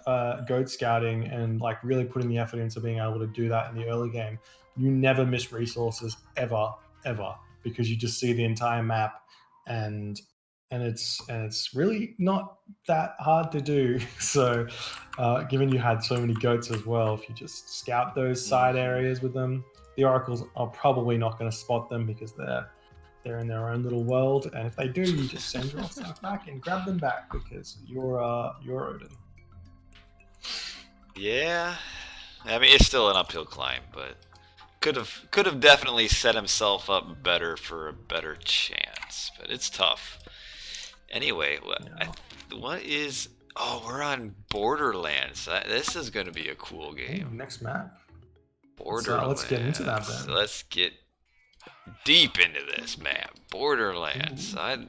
goat scouting and like really putting the effort into being able to do that in the early game, you never miss resources ever because you just see the entire map and it's really not that hard to do. So given you had so many goats as well, if you just scout those side areas with them, the oracles are probably not going to spot them because they're in their own little world, and if they do, you just send your stuff back and grab them back because you're Odin. Yeah, I mean it's still an uphill climb, but could have definitely set himself up better for a better chance. But it's tough. Anyway, what is? Oh, we're on Borderlands. This is going to be a cool game. Ooh, next map. Borderlands. Let's get into that then. So let's get deep into this map. Borderlands. I'm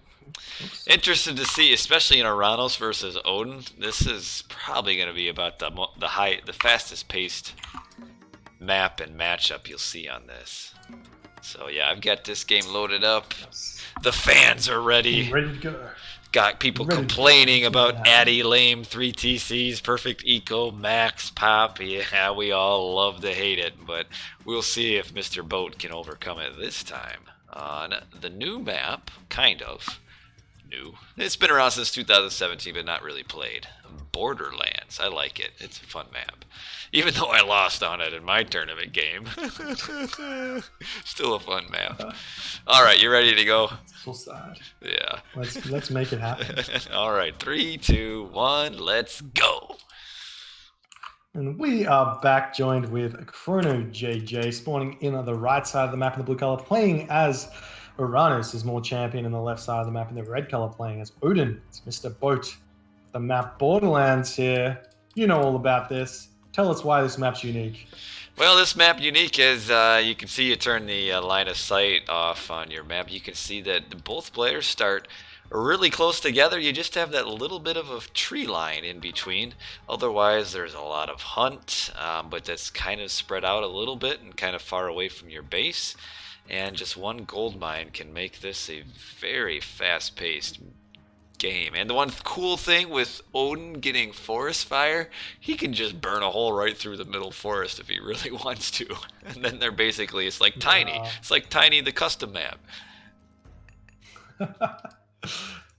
interested to see, especially in Oranos versus Odin. This is probably going to be about the fastest paced map and matchup you'll see on this. So yeah, I've got this game loaded up. The fans are ready. Ready to go. Got people complaining about Addy lame 3 TCs, perfect eco, max pop. Yeah, we all love to hate it, but we'll see if Mr. BoIt can overcome it this time. On the new map, kind of new. It's been around since 2017, but not really played. Borderlands. I like it. It's a fun map. Even though I lost on it in my tournament game. Still a fun map. All right, you ready to go? So sad. Yeah. Let's make it happen. All right, 3, 2, 1, let's go. And we are back, joined with Chrono JJ, spawning in on the right side of the map in the blue color, playing as Oranos is more champion, in the left side of the map in the red color, playing as Odin. It's Mr. BoIt. The map Borderlands here. You know all about this. Tell us why this map's unique. Well, this map unique is you can see you turn the line of sight off on your map. You can see that both players start really close together. You just have that little bit of a tree line in between. Otherwise, there's a lot of hunt, but that's kind of spread out a little bit and kind of far away from your base. And just one gold mine can make this a very fast-paced game. And the one cool thing with Odin getting forest fire, he can just burn a hole right through the middle forest if he really wants to. And then they're basically, it's like Tiny. It's like Tiny the custom map.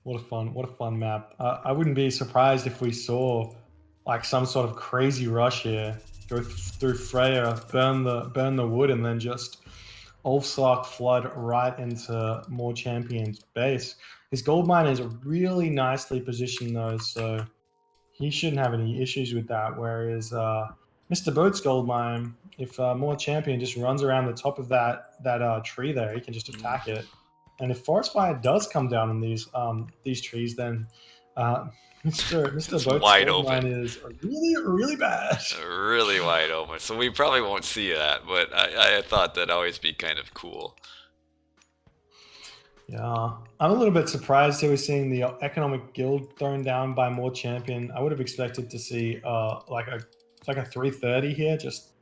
What a fun map. I wouldn't be surprised if we saw like some sort of crazy rush here. Go through Freya, burn the wood, and then just Ulfsark flood right into more champion's base. His gold mine is really nicely positioned though, so he shouldn't have any issues with that. Whereas Mr. BoIt's gold mine, if more champion just runs around the top of that tree there, he can just attack it. And if forest fire does come down on these trees, then Mr. BoIt's gold mine is really bad. Really wide open. So we probably won't see that, but I thought that'd always be kind of cool. Yeah, I'm a little bit surprised here we're seeing the economic guild thrown down by more champion. I would have expected to see like a 330 here, just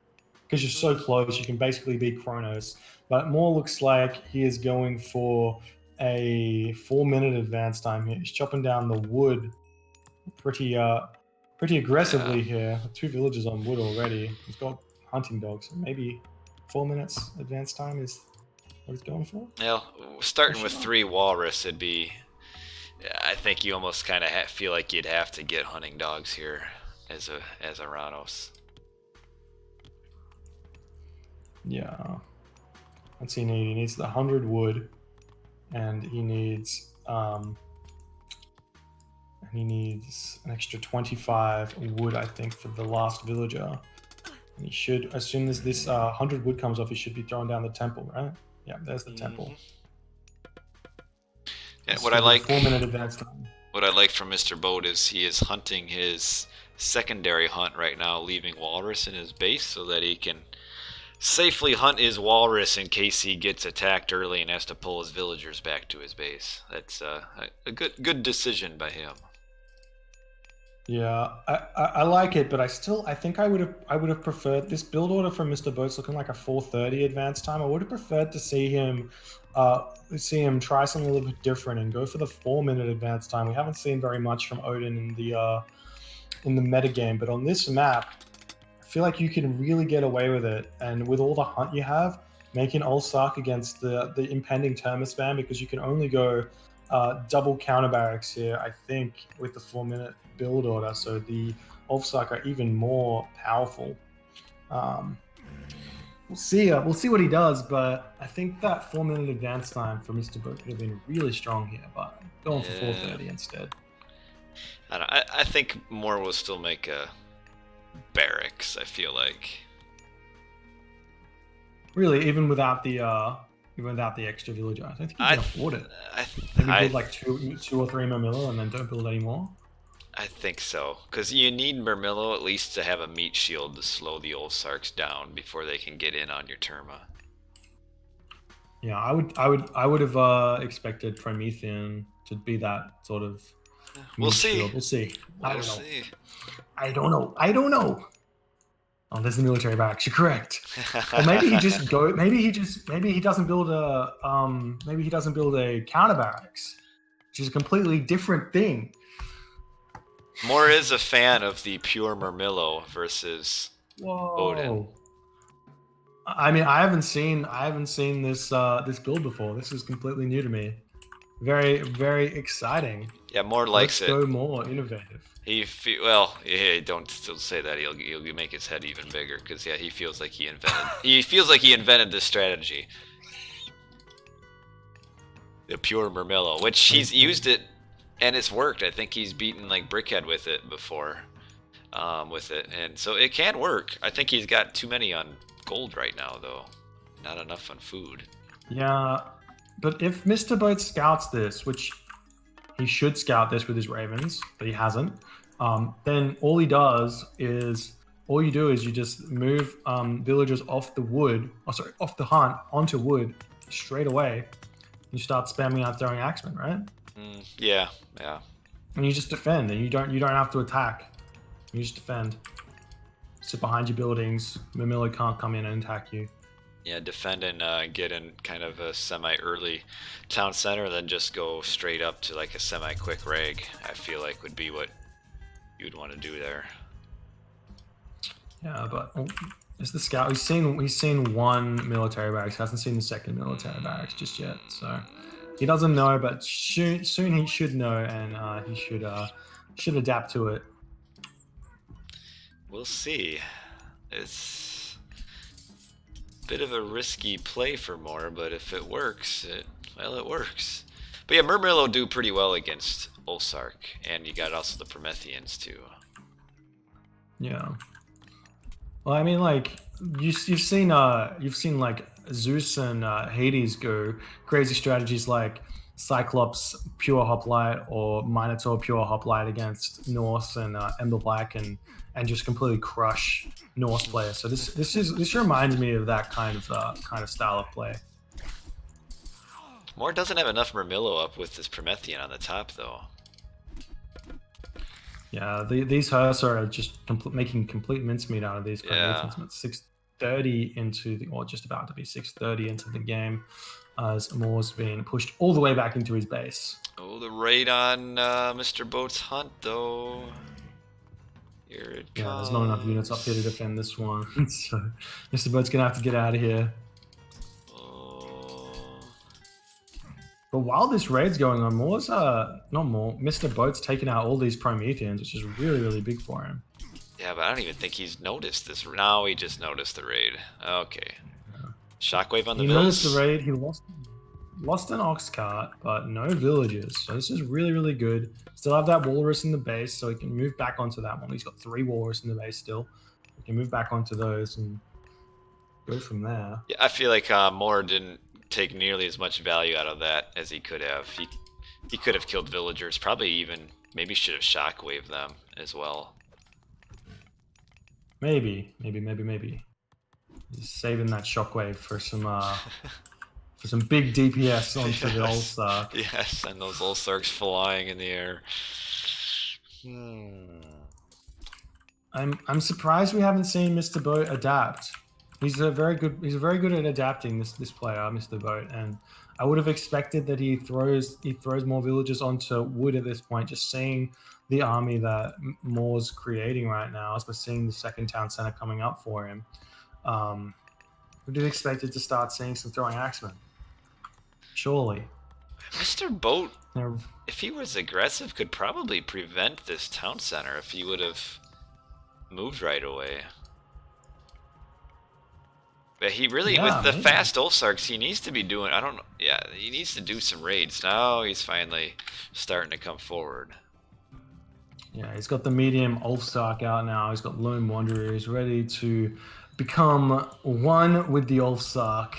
because you're so close, you can basically beat Kronos. But more looks like he is going for a 4-minute advance time here. He's chopping down the wood pretty aggressively here. 2 villagers on wood already. He's got hunting dogs, so maybe 4 minutes advance time is what he's going for. Well, starting with 3 walrus, it'd be. I think you almost kind of feel like you'd have to get hunting dogs here as Oranos. Yeah. What's he need? He needs the 100 wood, and he needs an extra 25 wood, I think, for the last villager. And he should, as soon as this 100 wood comes off, he should be throwing down the temple, right? Yeah, there's the temple. And what I like, 4-minute advance time. What I like from Mr. BoIt is he is hunting his secondary hunt right now, leaving walrus in his base so that he can safely hunt his walrus in case he gets attacked early and has to pull his villagers back to his base. That's a good decision by him. Yeah, I like it, but I think I would have preferred this build order from Mr. BoIt's looking like a 430 advance time. I would have preferred to see him try something a little bit different and go for the 4-minute advance time. We haven't seen very much from Odin in the metagame, but on this map, I feel like you can really get away with it. And with all the hunt you have, make an Ulfsark against the impending Terminus spam, because you can only go double counter barracks here, I think, with the 4-minute build order. So the Ulfsark are even more powerful. We'll see what he does, but I think that 4-minute advance time for Mr. BoIt would have been really strong here, but going for 430 instead. I think more will still make a barracks, I feel like. Really, even without the extra villager, I don't think you can afford it. Maybe build like two or 3 Mermillo and then don't build any more. I think so, because you need Mermillo at least to have a meat shield to slow the Ulfsarks down before they can get in on your Terma. Yeah, I would have expected Promethean to be that sort of. We'll see. Shield. We'll see. I don't know. I don't know. Oh, there's the military barracks. You're correct. Or maybe he just go. Maybe he doesn't build a. Maybe he doesn't build a counter barracks, which is a completely different thing. Moore is a fan of the pure Mermillo versus Odin. I mean, I haven't seen this build before. This is completely new to me. Very, very exciting. Yeah, more Let's likes it. go more innovative. Well, yeah, don't still say that. He'll make his head even bigger because yeah, he feels like he invented. He feels like he invented this strategy. The pure Murmillo, which he's used it and it's worked. I think he's beaten like Brickhead with it before, and so it can work. I think he's got too many on gold right now though, not enough on food. Yeah, but if Mr. Boat scouts this, which he should scout this with his ravens, but he hasn't, then all you do is you just move villagers off the wood, off the hunt onto wood straight away. You start spamming out throwing axemen, right? Yeah. And you just defend, and you don't have to attack. You just defend. Sit behind your buildings. Murmillo can't come in and attack you. Yeah, defend and get in kind of a semi-early town center, then just go straight up to like a semi-quick rag. I feel like would be what you'd want to do there. Yeah, but is the scout? He's seen one military barracks. Hasn't seen the second military barracks just yet. So he doesn't know, but soon he should know, and he should adapt to it. We'll see. It's a bit of a risky play for Moore, but if it works, it works. But yeah, Murmillo do pretty well against Ulsark, and you got also the Prometheans too. Yeah. Well, I mean, like you've seen like Zeus and Hades go crazy strategies like Cyclops pure hoplite or Minotaur pure hoplite against Norse and Ember Black and just completely crush Norse players. So this reminds me of that kind of style of play. Moore doesn't have enough Murmillo up with this Promethean on the top though. Yeah, these hearse are just making complete mincemeat out of these. Yeah. It's 6:30 into the, or just about to be 6:30 into the game, as Moore's being pushed all the way back into his base. Oh, the raid on Mr. Boat's hunt though. Here it comes. Yeah, there's not enough units up here to defend this one, so Mr. Boat's gonna have to get out of here. But while this raid's going on, Mr. Boat's taking out all these Prometheans, which is really, really big for him. Yeah, but I don't even think he's noticed this. Now he just noticed the raid. Okay. Yeah. Shockwave on the He noticed the raid. He lost an ox cart, but no villagers. So this is really, really good. Still have that walrus in the base, so he can move back onto that one. He's got 3 walrus in the base still. He can move back onto those and go from there. Yeah, I feel like Moore didn't take nearly as much value out of that as he could have. He could have killed villagers, probably even maybe should have shockwaved them as well. Maybe. He's saving that shockwave for some big DPS onto the Ulsark. Yes, and those Ulsarks flying in the air. I'm surprised we haven't seen Mr. Boat adapt. He's very good at adapting this player, Mr. Boat, and I would have expected that he throws more villagers onto wood at this point, just seeing the army that Moore's creating right now, as we're seeing the second town center coming up for him. Would have expected to start seeing some throwing axemen. Surely. Mr. Boat, if he was aggressive, could probably prevent this town center if he would have moved right away. But he really, with the fast Ulsarks, he needs to be doing, he needs to do some raids. Now he's finally starting to come forward. Yeah, he's got the medium Ulfsark out now. He's got Lone Wanderer. He's ready to become one with the Ulfsark.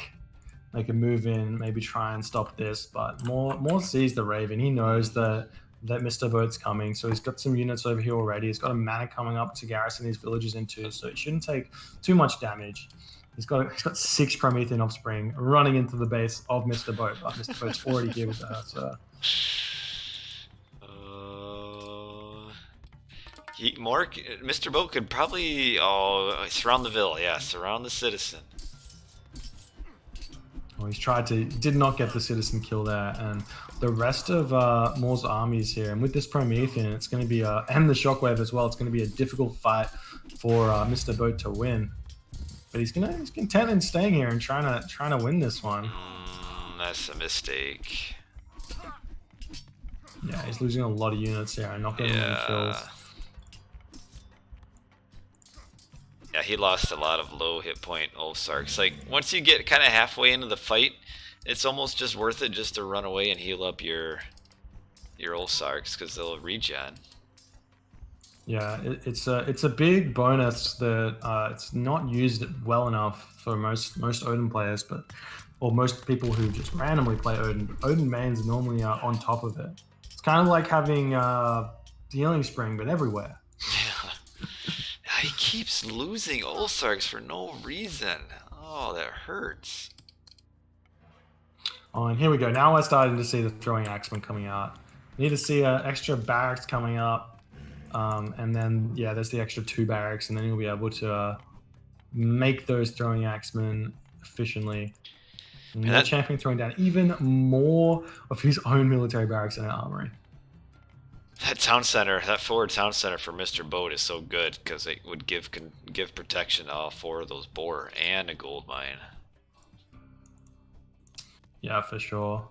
They can move in, maybe try and stop this, but Moore sees the Raven. He knows that Mr. Boat's coming, so he's got some units over here already. He's got a mana coming up to garrison these villages into, so it shouldn't take too much damage. He's got 6 Promethean Offspring running into the base of Mr. Boat, but Mr. Boat's already here with her, so... Mr. Boat could probably surround the villa, yeah, surround the citizen. Well, did not get the citizen kill there, and the rest of Moore's army is here, and with this Promethean, it's going to be and the Shockwave as well. It's going to be a difficult fight for Mr. Boat to win, but he's content in staying here and trying to win this one. That's a mistake. Yeah, he's losing a lot of units here and not getting many kills. Yeah, he lost a lot of low hit point Ulfsarks. Like, once you get kind of halfway into the fight, it's almost just worth it just to run away and heal up your Ulfsarks, because they'll regen. Yeah, it's a big bonus that it's not used well enough for most Odin players, or most people who just randomly play Odin. Odin mains normally are on top of it. It's kind of like having Healing Spring, but everywhere. Yeah. He keeps losing Ulfsarks for no reason. Oh, that hurts. Oh, and here we go. Now we're starting to see the throwing axemen coming out. We need to see extra barracks coming up. And then, yeah, there's the extra 2 barracks, and then you'll be able to make those throwing axemen efficiently. And the champion throwing down even more of his own military barracks in an armory. That town center, that forward town center for Mr. BoIt is so good because it would give protection to all 4 of those boar and a gold mine. Yeah, for sure.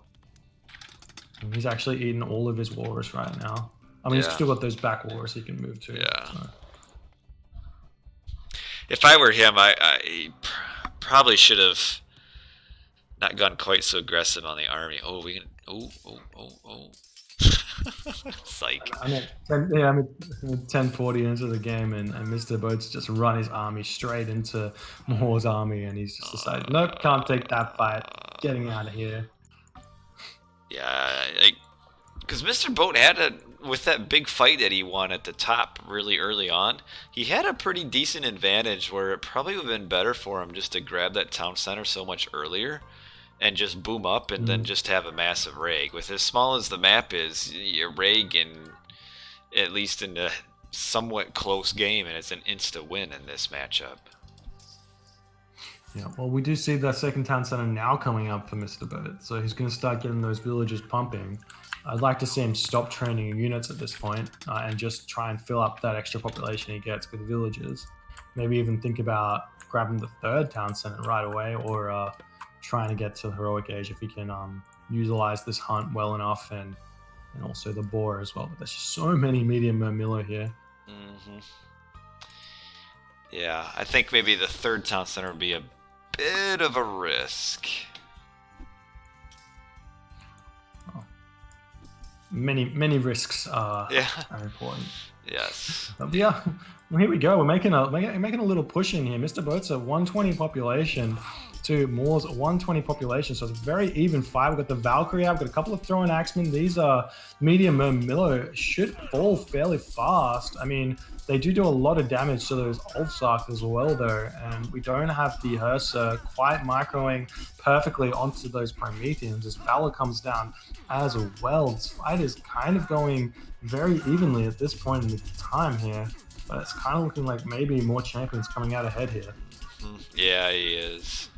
And he's actually eating all of his walrus right now. I mean, he's still got those back walrus he can move to. Yeah. So. If I were him, I probably should have not gone quite so aggressive on the army. Oh, we can. Oh. Psych. I'm at 10:40 into the game, and Mr. BoIt's just run his army straight into Moore's army, and he's just decided, nope, can't take that fight. Getting out of here. Yeah, because Mr. BoIt had with that big fight that he won at the top really early on, he had a pretty decent advantage where it probably would have been better for him just to grab that town center so much earlier and just boom up and then just have a massive rag. With as small as the map is, your rag at least in a somewhat close game, and it's an insta win in this matchup. Yeah, well, we do see the second town center now coming up for Mr. BoIt, so he's going to start getting those villagers pumping. I'd like to see him stop training units at this point and just try and fill up that extra population he gets with villagers. Maybe even think about grabbing the third town center right away, or trying to get to the heroic age if he can utilize this hunt well enough, and also the boar as well. But there's just so many medium Murmillo here. Yeah, I think maybe the third town center would be a bit of a risk. Many risks are important. Yes. Yeah, well, here we go. We're making a little push in here. Mr. BoIt's at 120 population to Moore's 120 population, so it's a very even fight. We've got the Valkyrie. I've got a couple of throwing axemen. These medium Murmillo should fall fairly fast. I mean, they do a lot of damage to those Ulfsark as well, though, and we don't have the Hersa quite microing perfectly onto those Prometheans as Valor comes down as well. This fight is kind of going very evenly at this point in the time here, but it's kind of looking like maybe more champions coming out ahead here. Yeah, he is.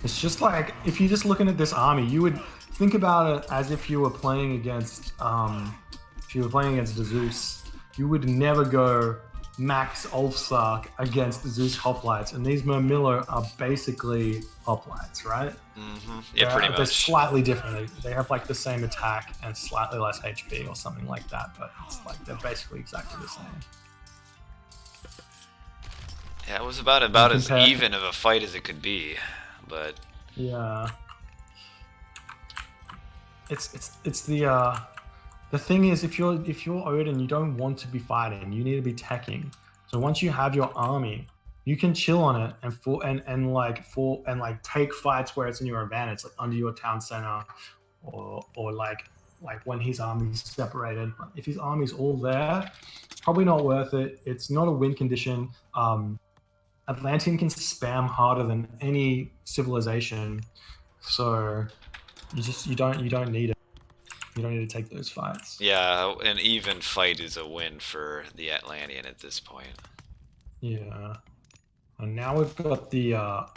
It's just like, if you're just looking at this army, you would think about it as if you were playing against the Zeus. You would never go max Ulfsark against Zeus hoplites, and these Murmillo are basically hoplites, right? Yeah, pretty much. They're slightly different. They have like the same attack and slightly less HP or something like that, but it's like they're basically exactly the same. Yeah, it was about as even of a fight as it could be, but yeah, it's the thing is, if you're Odin, you don't want to be fighting. You need to be teching. So once you have your army, you can chill on it and take fights where it's in your advantage, like under your town center, or like when his army's separated. If his army's all there, it's probably not worth it. It's not a win condition. Atlantean can spam harder than any civilization, so you don't need it. You don't need to take those fights. Yeah, an even fight is a win for the Atlantean at this point. Yeah. And now we've got the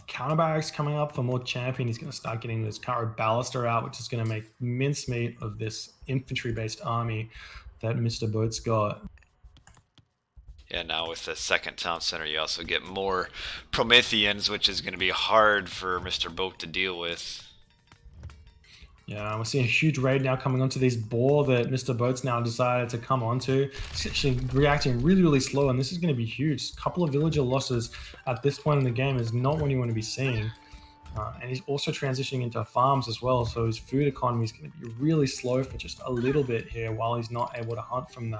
counter barracks coming up for more champion. He's going to start getting this Caro Ballister out, which is going to make mincemeat of this infantry-based army that Mr. BoIt's got. Yeah, now with the second town center, you also get more Prometheans, which is going to be hard for Mr. BoIt to deal with. Yeah, we're seeing a huge raid now coming onto this boar that Mr. BoIt's now decided to come onto. It's actually reacting really, really slow, and this is going to be huge. A couple of villager losses at this point in the game is not what you want to be seeing. And he's also transitioning into farms as well, so his food economy is going to be really slow for just a little bit here while he's not able to hunt from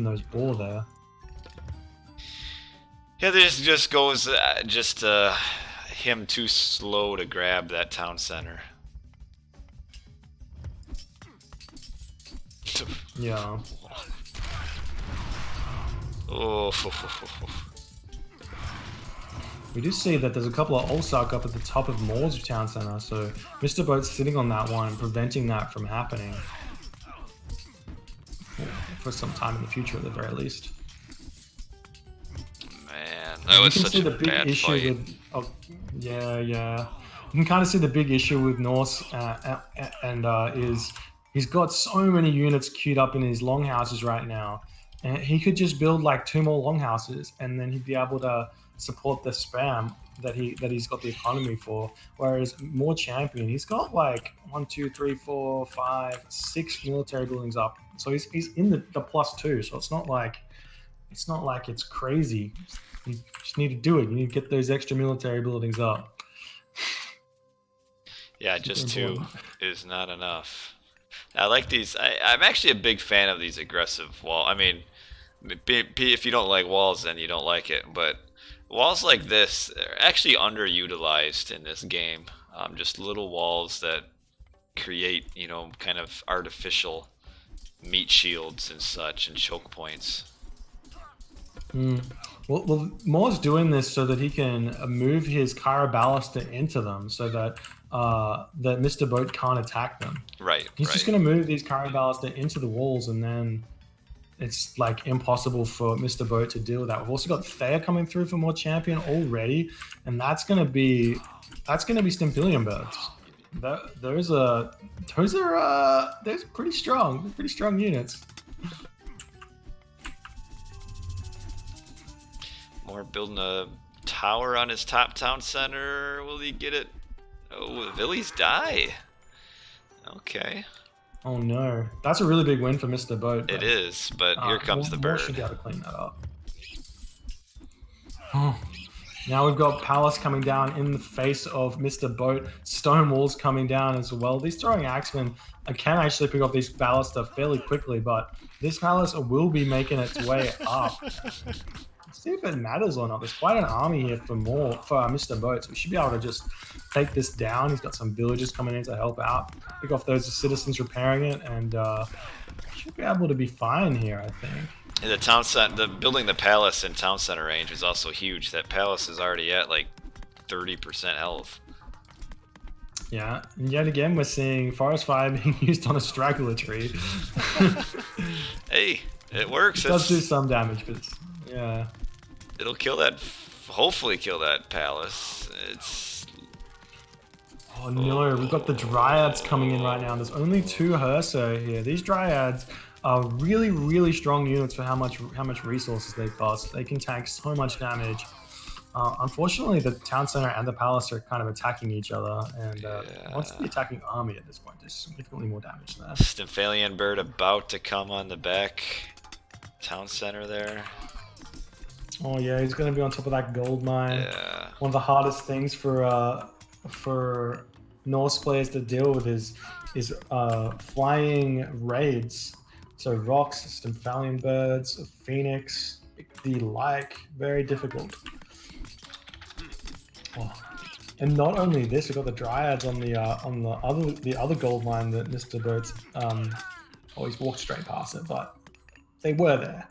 those boar there. Yeah, this just goes him too slow to grab that town center. Yeah. Oh. We do see that there's a couple of Ulsark up at the top of Moore's town center, so Mr. BoIt's sitting on that one and preventing that from happening for some time in the future, at the very least. Man, that was such a bad fight. Yeah. You can kind of see the big issue with Norse, is he's got so many units queued up in his longhouses right now, and he could just build like 2 more longhouses, and then he'd be able to support the spam that he's got the economy for. Whereas more champion, he's got like 1, 2, 3, 4, 5, 6 military buildings up, so he's in the +2. So it's not like it's crazy. You just need to do it. You need to get those extra military buildings up. Yeah, just 2 is not enough. I like these. I'm actually a big fan of these aggressive wall. I mean, if you don't like walls, then you don't like it. But walls like this are actually underutilized in this game. Just little walls that create, kind of artificial meat shields and such, and choke points. Well, Moore's doing this so that he can move his Kyra Ballista into them, so that that Mr. BoIt can't attack them. Right. He's just going to move these Kyra Ballista into the walls, and then it's like impossible for Mr. BoIt to deal with that. We've also got Thea coming through for more champion already, and that's going to be Stimphilian birds. Those are pretty strong units. More building a tower on his top town center. Will he get it? Oh, Villies die. Okay. Oh no, that's a really big win for Mr. BoIt. It is, but here comes the bird. Should be able to clean that up. Oh. Now we've got Palace coming down in the face of Mr. BoIt. Stone walls coming down as well. These throwing axemen can actually pick up these ballista fairly quickly, but this Palace will be making its way up. Let's see if it matters or not. There's quite an army here for Mr. BoIt, so we should be able to just take this down. He's got some villagers coming in to help out, pick off those citizens repairing it, and should be able to be fine here, I think. The building the palace in town center range is also huge. That palace is already at like 30% health. Yeah, and yet again we're seeing forest fire being used on a straggler tree. Hey, it works. It does do some damage, but yeah. It'll kill that. Hopefully, kill that palace. Oh no, we've got the dryads coming in right now. There's only 2 Herso here. These dryads are really, really strong units for how much resources they cost. They can tank so much damage. Unfortunately, the town center and the palace are kind of attacking each other, and what's the attacking army at this point? There's significantly more damage there. Stimphilian bird about to come on the back town center there. Oh yeah, he's going to be on top of that gold mine. Yeah. One of the hardest things for Norse players to deal with is flying raids. So rocks, Stimphilian birds, Phoenix, the like, very difficult. Oh. And not only this, we've got the dryads on the other gold mine that Mr. BoIt's he's walked straight past it, but they were there.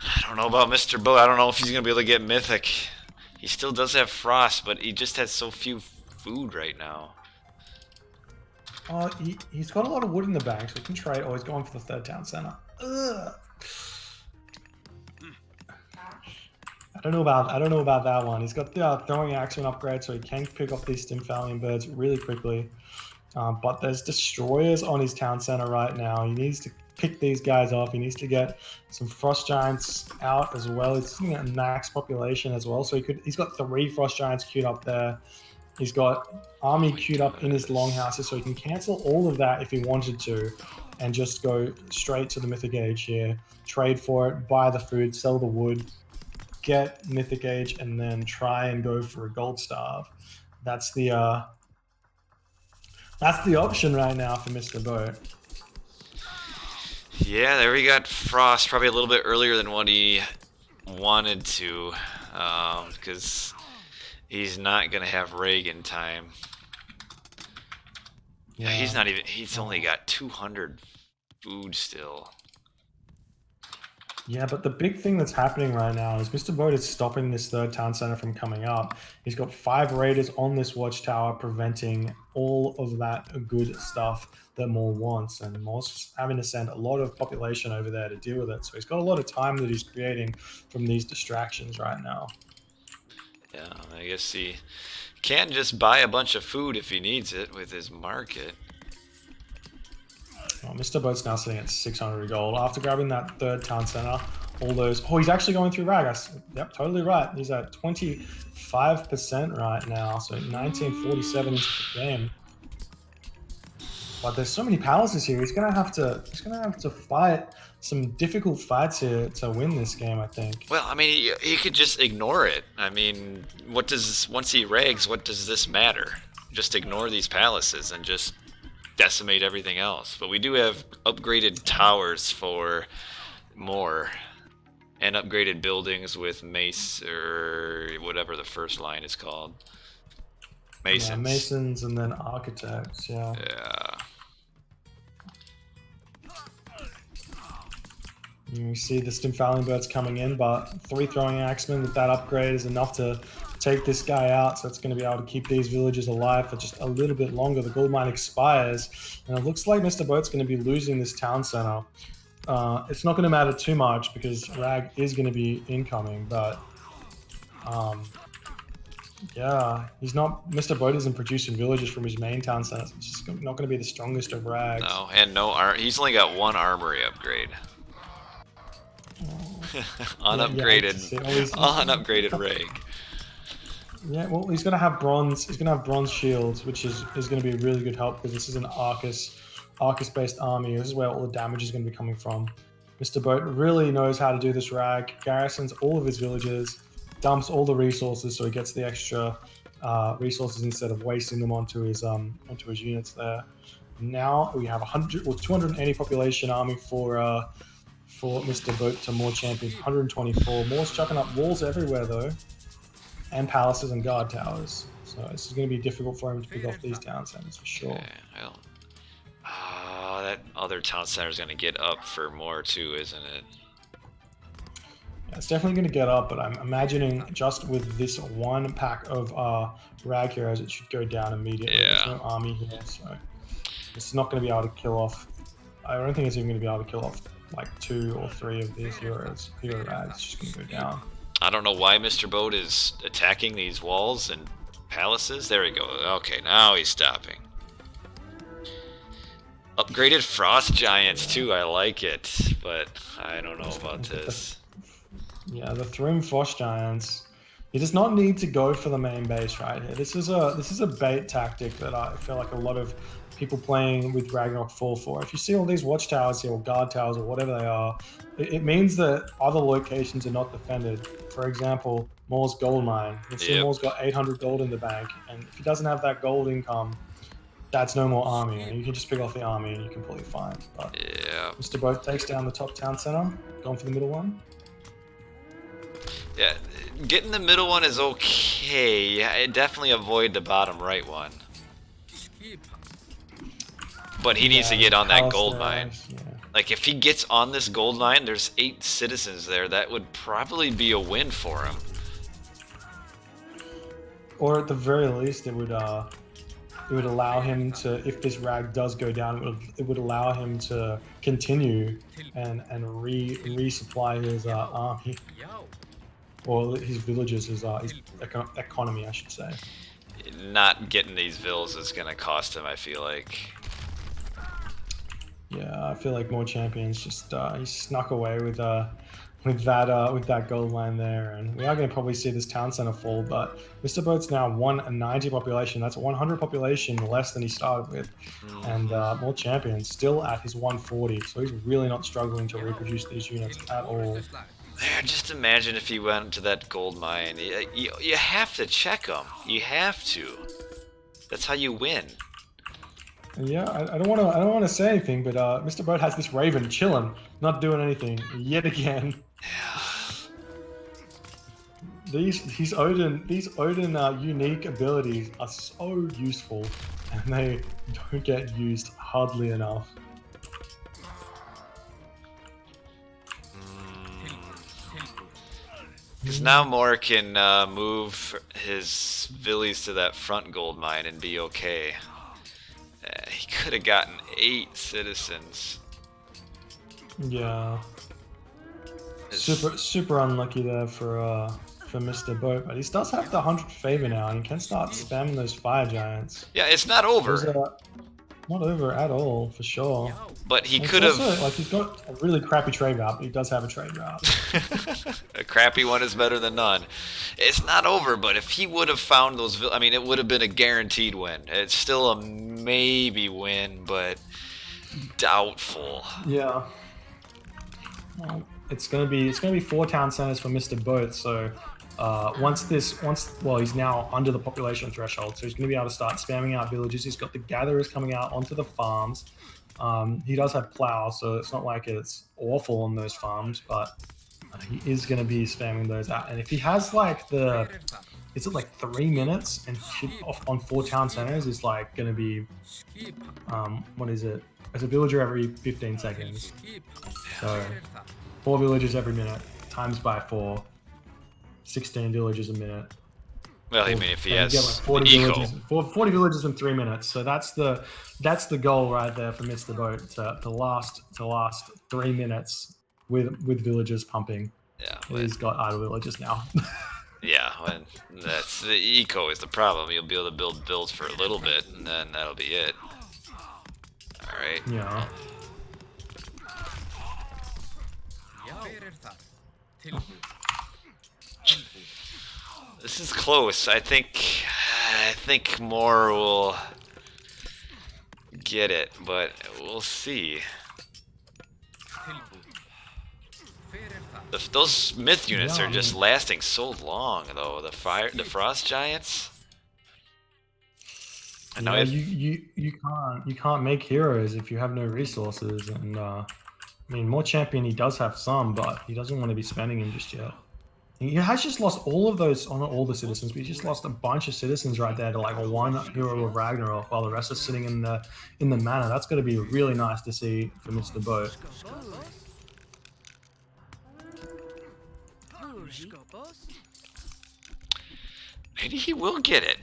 I don't know about Mr. BoIt. I don't know if he's gonna be able to get mythic. He still does have frost, but he just has so few food right now. He's got a lot of wood in the bag, so he can trade. Oh, he's going for the 3rd town center. Ugh. I don't know about that one. He's got the throwing axeman upgrade, so he can pick off these Stimphilian birds really quickly. But there's destroyers on his town center right now. He needs to pick these guys off. He needs to get some frost giants out as well. He's sitting at max population as well, so he's got 3 frost giants queued up there. He's got army queued up in his longhouses, so he can cancel all of that if he wanted to, and just go straight to the mythic age here. Trade for it, buy the food, sell the wood, get mythic age, and then try and go for a gold starve. That's the option right now for Mr. BoIt. Yeah, there we got Frost probably a little bit earlier than what he wanted to, because he's not gonna have Gregg in time. Yeah, he's not even. He's only got 200 food still. Yeah, but the big thing that's happening right now is Mr. BoIt is stopping this 3rd town center from coming up. He's got 5 raiders on this watchtower preventing all of that good stuff that Maul wants, and Maul's having to send a lot of population over there to deal with it. So he's got a lot of time that he's creating from these distractions right now. Yeah, I guess he can't just buy a bunch of food if he needs it with his market. Well, Mr. BoIt's now sitting at 600 gold after grabbing that 3rd town center. All those. Oh, he's actually going through Rag. Yep, totally right. He's at 25% right now, so 1947 into the game. But there's so many palaces here. He's gonna have to fight some difficult fights here to win this game, I think. Well, I mean, he could just ignore it. I mean, once he rags, what does this matter? Just ignore these palaces and just decimate everything else. But we do have upgraded towers for more, and upgraded buildings with mace, or whatever the first line is called. Masons. Yeah, masons and then architects, yeah. Yeah. And we see the Stimfalling birds coming in, but 3 throwing axemen with that upgrade is enough to take this guy out, so it's going to be able to keep these villages alive for just a little bit longer. The gold mine expires, and it looks like Mr. BoIt's going to be losing this town center. It's not going to matter too much because Rag is going to be incoming, but yeah, Mr. BoIt isn't producing villages from his main town center, so it's just not going to be the strongest of Rags. No, and he's only got 1 armory upgrade. Unupgraded, unupgraded Gregg. Yeah, well, he's gonna have bronze. He's gonna have bronze shields, which is gonna be a really good help because this is an Arcus-based army. This is where all the damage is gonna be coming from. Mr. BoIt really knows how to do this rag. Garrisons all of his villages, dumps all the resources, so he gets the extra resources instead of wasting them onto his units there. Now we have 280 population army for Mr. BoIt to more champions, 124. Moore's chucking up walls everywhere though, and palaces and guard towers. So this is going to be difficult for him to pick off these town centers for sure. Okay, that other town center is going to get up for more too, isn't it? Yeah, it's definitely going to get up, but I'm imagining just with this 1 pack of rag heroes, it should go down immediately. Yeah. There's no army here, so it's not going to be able to kill off. I don't think it's even going to be able to kill off like 2 or 3 of these hero rags. It's just going to go down. I don't know why Mr. BoIt is attacking these walls and palaces. There we go. Okay, now he's stopping. Upgraded frost giants too. I like it, but I don't know about this. Yeah, the Thrim frost giants. He does not need to go for the main base right here. This is a bait tactic that I feel like a lot of people playing with Ragnarok fall for. If you see all these watchtowers here, or guard towers, or whatever they are, it means that other locations are not defended. For example, Moore's gold mine. You can see Moore's got 800 gold in the bank, and if he doesn't have that gold income, that's no more army, and you can just pick off the army and you're completely fine. But yeah. Mr. BoIt takes down the top town center, going for the middle one. Yeah, getting the middle one is okay. I definitely avoid the bottom right one. But he needs to get on that gold mine. Yeah. Like, if he gets on this gold mine, there's 8 citizens there. That would probably be a win for him. Or at the very least, it would allow him to, if this rag does go down, it would allow him to continue and resupply his army, or his villages, his economy, I should say. not getting these vills is gonna cost him, I feel like. Yeah, I feel like more champions just he snuck away with that gold line there, and we are going to probably see this town center fall. But Mr. Boat's now 190 population. That's 100 population less than he started with, and more champions still at his 140. So he's really not struggling to reproduce these units at all. Just imagine if he went to that gold mine. You have to check him. You have to. That's how you win. Yeah, I don't want to say anything, but Mr. Boat has this Raven chilling, not doing anything yet again. These Odin unique abilities are so useful, and they don't get used hardly enough. Because now Moore can move his villies to that front gold mine and be okay. He could have gotten 8 citizens. Yeah. Super unlucky there for Mr. Boat, but he does have the 100 favor now, and he can start spamming those fire giants. Yeah, it's not over. Not over at all, for sure. But he could have. Like, he's got a really crappy trade route, but he does have a trade route. A crappy one is better than none. It's not over, but if he would have found those, I mean, it would have been a guaranteed win. It's still a maybe win, but doubtful. Yeah. Well, it's gonna be 4 town centers for Mr. Boat. So well, he's now under the population threshold, so he's gonna be able to start spamming out villages. He's got the gatherers coming out onto the farms. He does have plow, so it's not like it's awful on those farms, but he is going to be spamming those out. And if he has like is it like 3 minutes and shit off on 4 town centers is like going to be, what is it? It's a villager every 15 seconds. So 4 villagers every minute times by 4, 16 villagers a minute. Well, I mean, if he has like 40 villages in 3 minutes. So that's the goal right there for Mr. Boat to last 3 minutes with villagers pumping. Yeah, he's got idle villagers now. Yeah, when that's the eco is the problem. You'll be able to build builds for a little bit, and then that'll be it. All right. Yeah. This is close. I think Moore will get it, but we'll see. Those myth units are just lasting so long, though. The frost giants. And now you can't make heroes if you have no resources. And I mean, more champion he does have some, but he doesn't want to be spending them just yet. He has just lost all of those, not all the citizens, but he just lost a bunch of citizens right there to like 1 hero of Ragnarok, while the rest are sitting in the manor. That's going to be really nice to see for Mr. Boat. Maybe he will get it.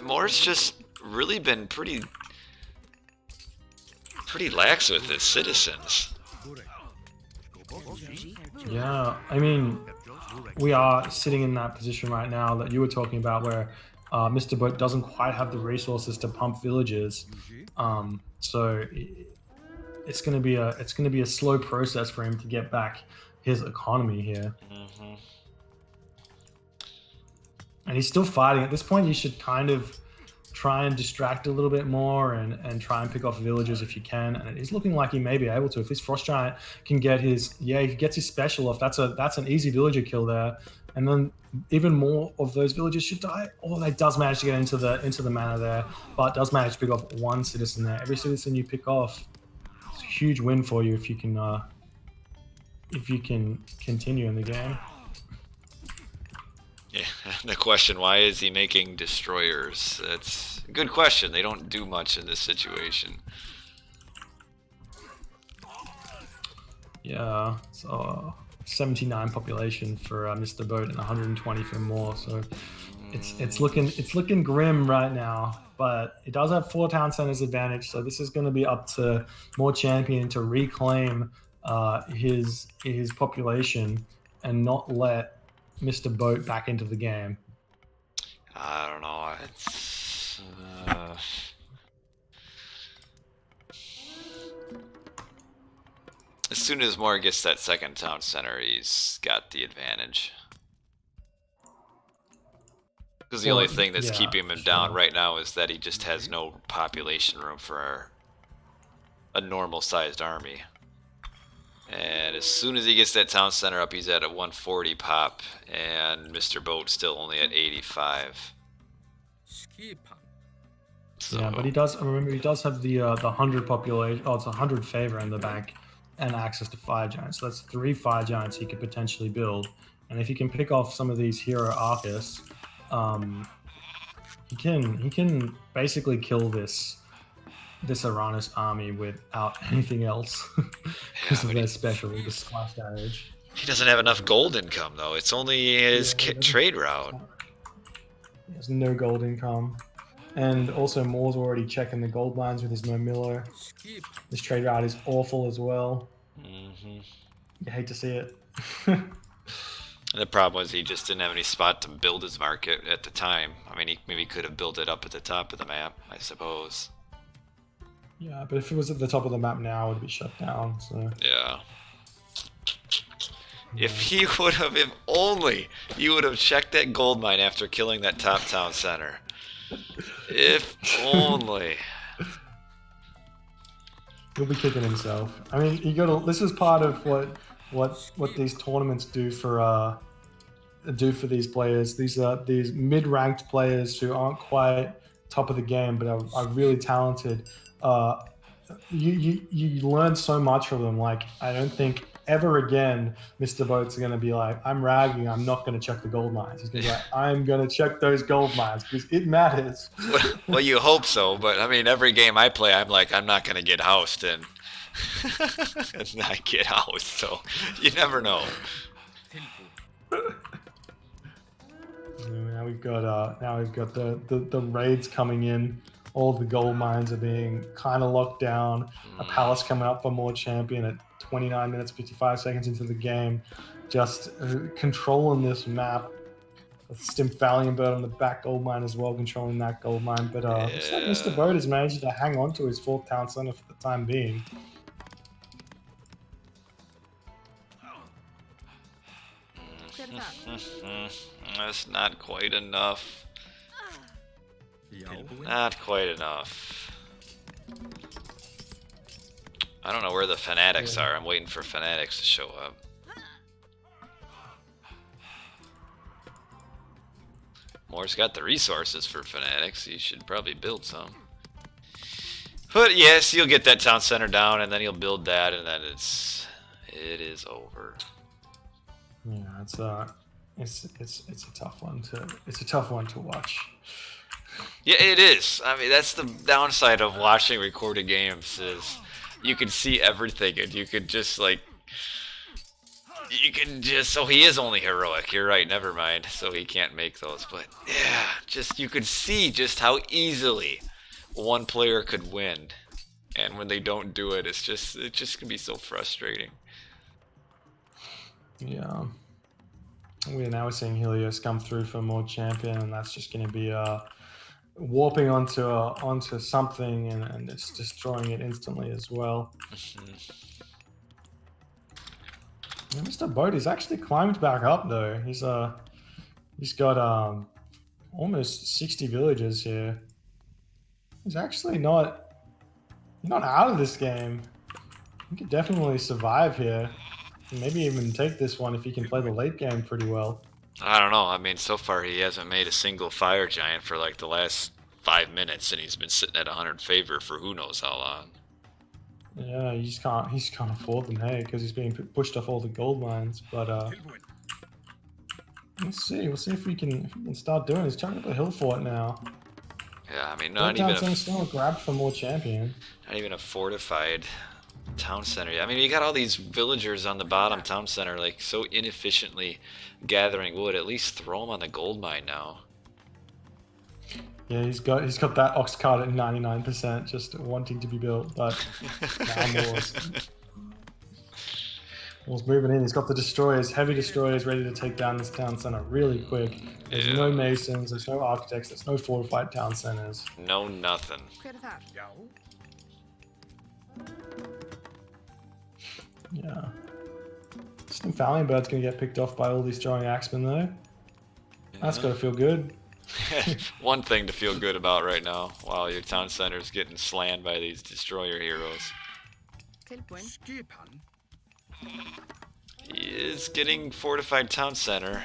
Moore's just really been pretty lax with his citizens. Yeah, I mean, we are sitting in that position right now that you were talking about, where Mr. Boat doesn't quite have the resources to pump villages. So it's going to be a slow process for him to get back his economy here. Mm-hmm. And he's still fighting. At this point, you should kind of try and distract a little bit more and try and pick off villagers if you can. And it's looking like he may be able to. If this frost giant can get his, he gets his special off, that's an easy villager kill there. And then even more of those villagers should die. Oh, they does manage to get into the manor there, but does manage to pick off 1 citizen there. Every citizen you pick off, it's a huge win for you if you can continue in the game. Yeah, the question, why is he making destroyers? That's a good question. They don't do much in this situation. Yeah, so 79 population for Mr. Boat and 120 for Moore. So it's looking grim right now. But it does have 4 town centers advantage. So this is going to be up to Moore Champion to reclaim his population and not let Mr. Boat back into the game. I don't know. As soon as Moore gets that second town center, he's got the advantage. Because the only thing that's keeping him down right now is that he just has no population room for a normal-sized army. And as soon as he gets that town center up, he's at a 140 pop, and Mr. Boat still only at 85. So. Yeah, but he does. Remember, he does have the 100 population. Oh, it's 100 favor in the bank, and access to fire giants. So that's 3 fire giants he could potentially build. And if he can pick off some of these hero artists, he can basically kill this Oranos army without anything else because of their special, the splash damage. He doesn't have enough gold income though. It's only his trade route. He has no gold income. And also Moore's already checking the gold mines with his no Miller. This trade route is awful as well. You hate to see it. And the problem was he just didn't have any spot to build his market at the time. I mean, he maybe could have built it up at the top of the map, I suppose. Yeah, but if it was at the top of the map now, it would be shut down. So yeah. If he would have, if only he would have checked that gold mine after killing that top town center. If only. He'll be kicking himself. I mean, you gotta. This is part of what these tournaments do for these players. These mid-ranked players who aren't quite top of the game, but are really talented. You learn so much from them. Like, I don't think ever again Mr. BoIt's going to be like, I'm ragging, I'm not going to check the gold mines. He's going to be like, I'm going to check those gold mines because it matters. Well, you hope so, but I mean, every game I play, I'm like, I'm not going to get housed, and I get housed, so you never know. Now we've got the raids coming in. All the gold mines are being kind of locked down. A palace coming up for more champion at 29 minutes 55 seconds into the game, just controlling this map. Stimphalian Bird on the back gold mine as well, controlling that gold mine. But looks like Mr. BoIt has managed to hang on to his 4th town center for the time being. That's not quite enough. Not quite enough. I don't know where the fanatics are. I'm waiting for fanatics to show up. Moore's got the resources for fanatics. He should probably build some. But yes, you'll get that town center down, and then he'll build that, and then it is over. Yeah, it's a tough one to watch. Yeah, it is. I mean, that's the downside of watching recorded games is you can see everything, and you can just like, so he is only heroic. You're right. Never mind. So he can't make those. But yeah, just you could see just how easily one player could win, and when they don't do it, it just can be so frustrating. Yeah. We're seeing Helios come through for more champion, and that's just going to be warping onto something, and it's destroying it instantly as well. Mr. BoIt has actually climbed back up though. He's got almost 60 villagers here. He's actually not out of this game. He could definitely survive here. Maybe even take this one if he can play the late game pretty well. I don't know. I mean, so far he hasn't made a single fire giant for like the last 5 minutes, and he's been sitting at 100 favor for who knows how long. Yeah, he just can't afford them, hey, because he's being pushed off all the gold mines. But we'll see if we can start doing. He's trying to put a hill fort now. Yeah, I mean, not even still grabbed for more champion. Not even a fortified town center. I mean, you got all these villagers on the bottom town center, like so inefficiently gathering wood. At least throw them on the gold mine now. Yeah, he's got that ox cart at 99%, just wanting to be built, but Wall's moving in. He's got the destroyers, heavy destroyers, ready to take down this town center really quick. There's no masons, there's no architects, there's no fortified town centers. No nothing. Yeah. Stimphalian Bird's gonna get picked off by all these throwing axemen though. That's gotta feel good. One thing to feel good about right now, while your town center's getting slammed by these destroyer heroes. He is getting fortified town center.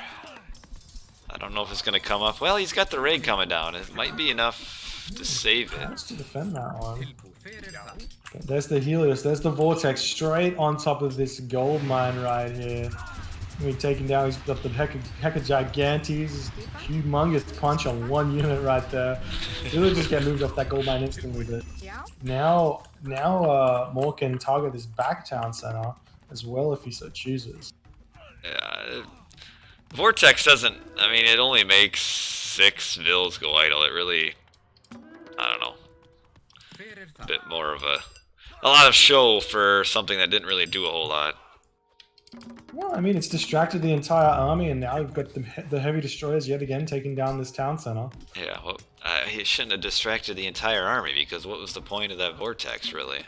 I don't know if it's going to come up. Well, he's got the raid coming down. It might be enough to save it. Has to defend that one. There's the Helios. There's the Vortex straight on top of this gold mine right here. We're taking down. He's got the Heck of Gigantes. Humongous punch on one unit right there. Really just get moved off that gold mine instantly. But now Moore can target this back town center as well if he so chooses. Yeah, Vortex doesn't. I mean, it only makes 6 vills go idle. It really, I don't know, a bit more of a lot of show for something that didn't really do a whole lot. Well, I mean, it's distracted the entire army, and now you've got the heavy destroyers yet again taking down this town center. Yeah, well, he shouldn't have distracted the entire army, because what was the point of that Vortex, really?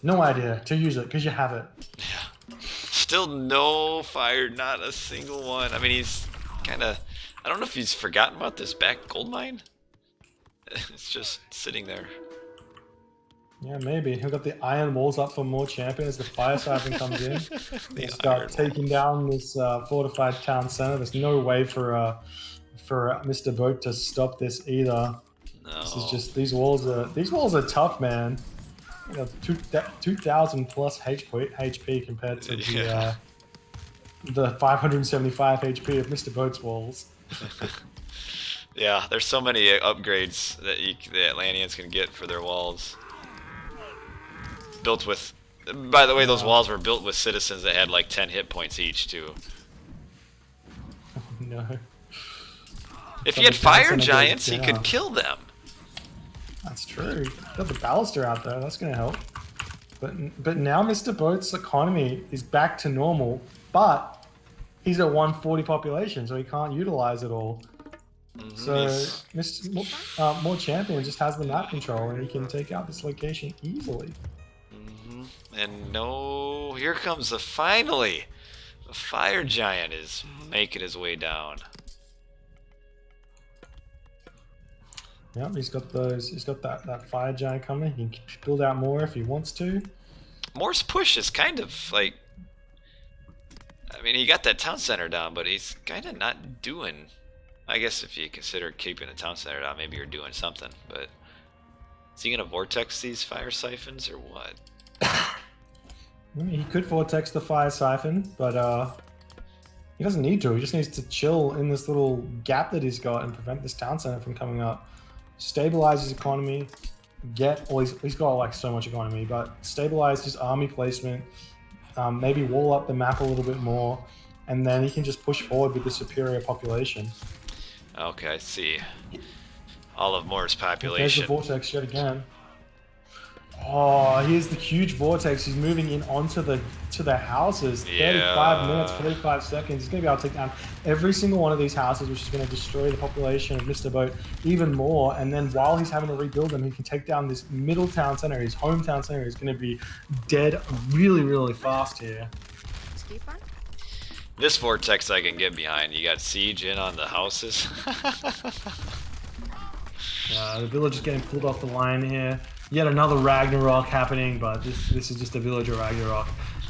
No idea to use it, because you have it. Yeah. Still no fire, not a single one. I mean, he's kind of... I don't know if he's forgotten about this back gold mine. It's just sitting there. Yeah, maybe. He'll got the iron walls up for more champions. The fire siphon comes in. He'll start taking down this fortified town center. There's no way for Mr. BoIt to stop this either. No. This is just these walls are tough, man. You know, 2,000 plus HP compared to the 575 HP of Mr. BoIt's walls. Yeah, there's so many upgrades that the Atlanteans can get for their walls. Built with, by the way, those walls were built with citizens that had like 10 hit points each too. No. If he had fire giants, he could kill them. That's true. Got the baluster out there. That's going to help. But now Mr. BoIt's economy is back to normal, but he's at 140 population, so he can't utilize it all. So Mr. More Champion just has the map control, and he can take out this location easily. And no, here comes finally, the fire giant is making his way down. Yep, he's got that fire giant coming. He can build out more if he wants to. Moore's push is kind of like, I mean, he got that town center down, but he's kind of not doing, I guess if you consider keeping the town center down, maybe you're doing something, but is he going to vortex these fire siphons or what? I mean, he could vortex the fire siphon, but he doesn't need to. He just needs to chill in this little gap that he's got and prevent this town center from coming up. Stabilize his economy, he's got like so much economy, but stabilize his army placement, maybe wall up the map a little bit more, and then he can just push forward with the superior population. Okay, I see. All of Moore's population. There's the vortex yet again. Oh, here's the huge vortex. He's moving in onto their houses. 35 minutes, 45 seconds. He's going to be able to take down every single one of these houses, which is going to destroy the population of Mr. BoIt even more. And then while he's having to rebuild them, he can take down this middle town center. His hometown center is going to be dead really, really fast here. This vortex I can get behind. You got siege in on the houses. The village is getting pulled off the line here. Yet another Ragnarok happening, but this is just a villager Ragnarok.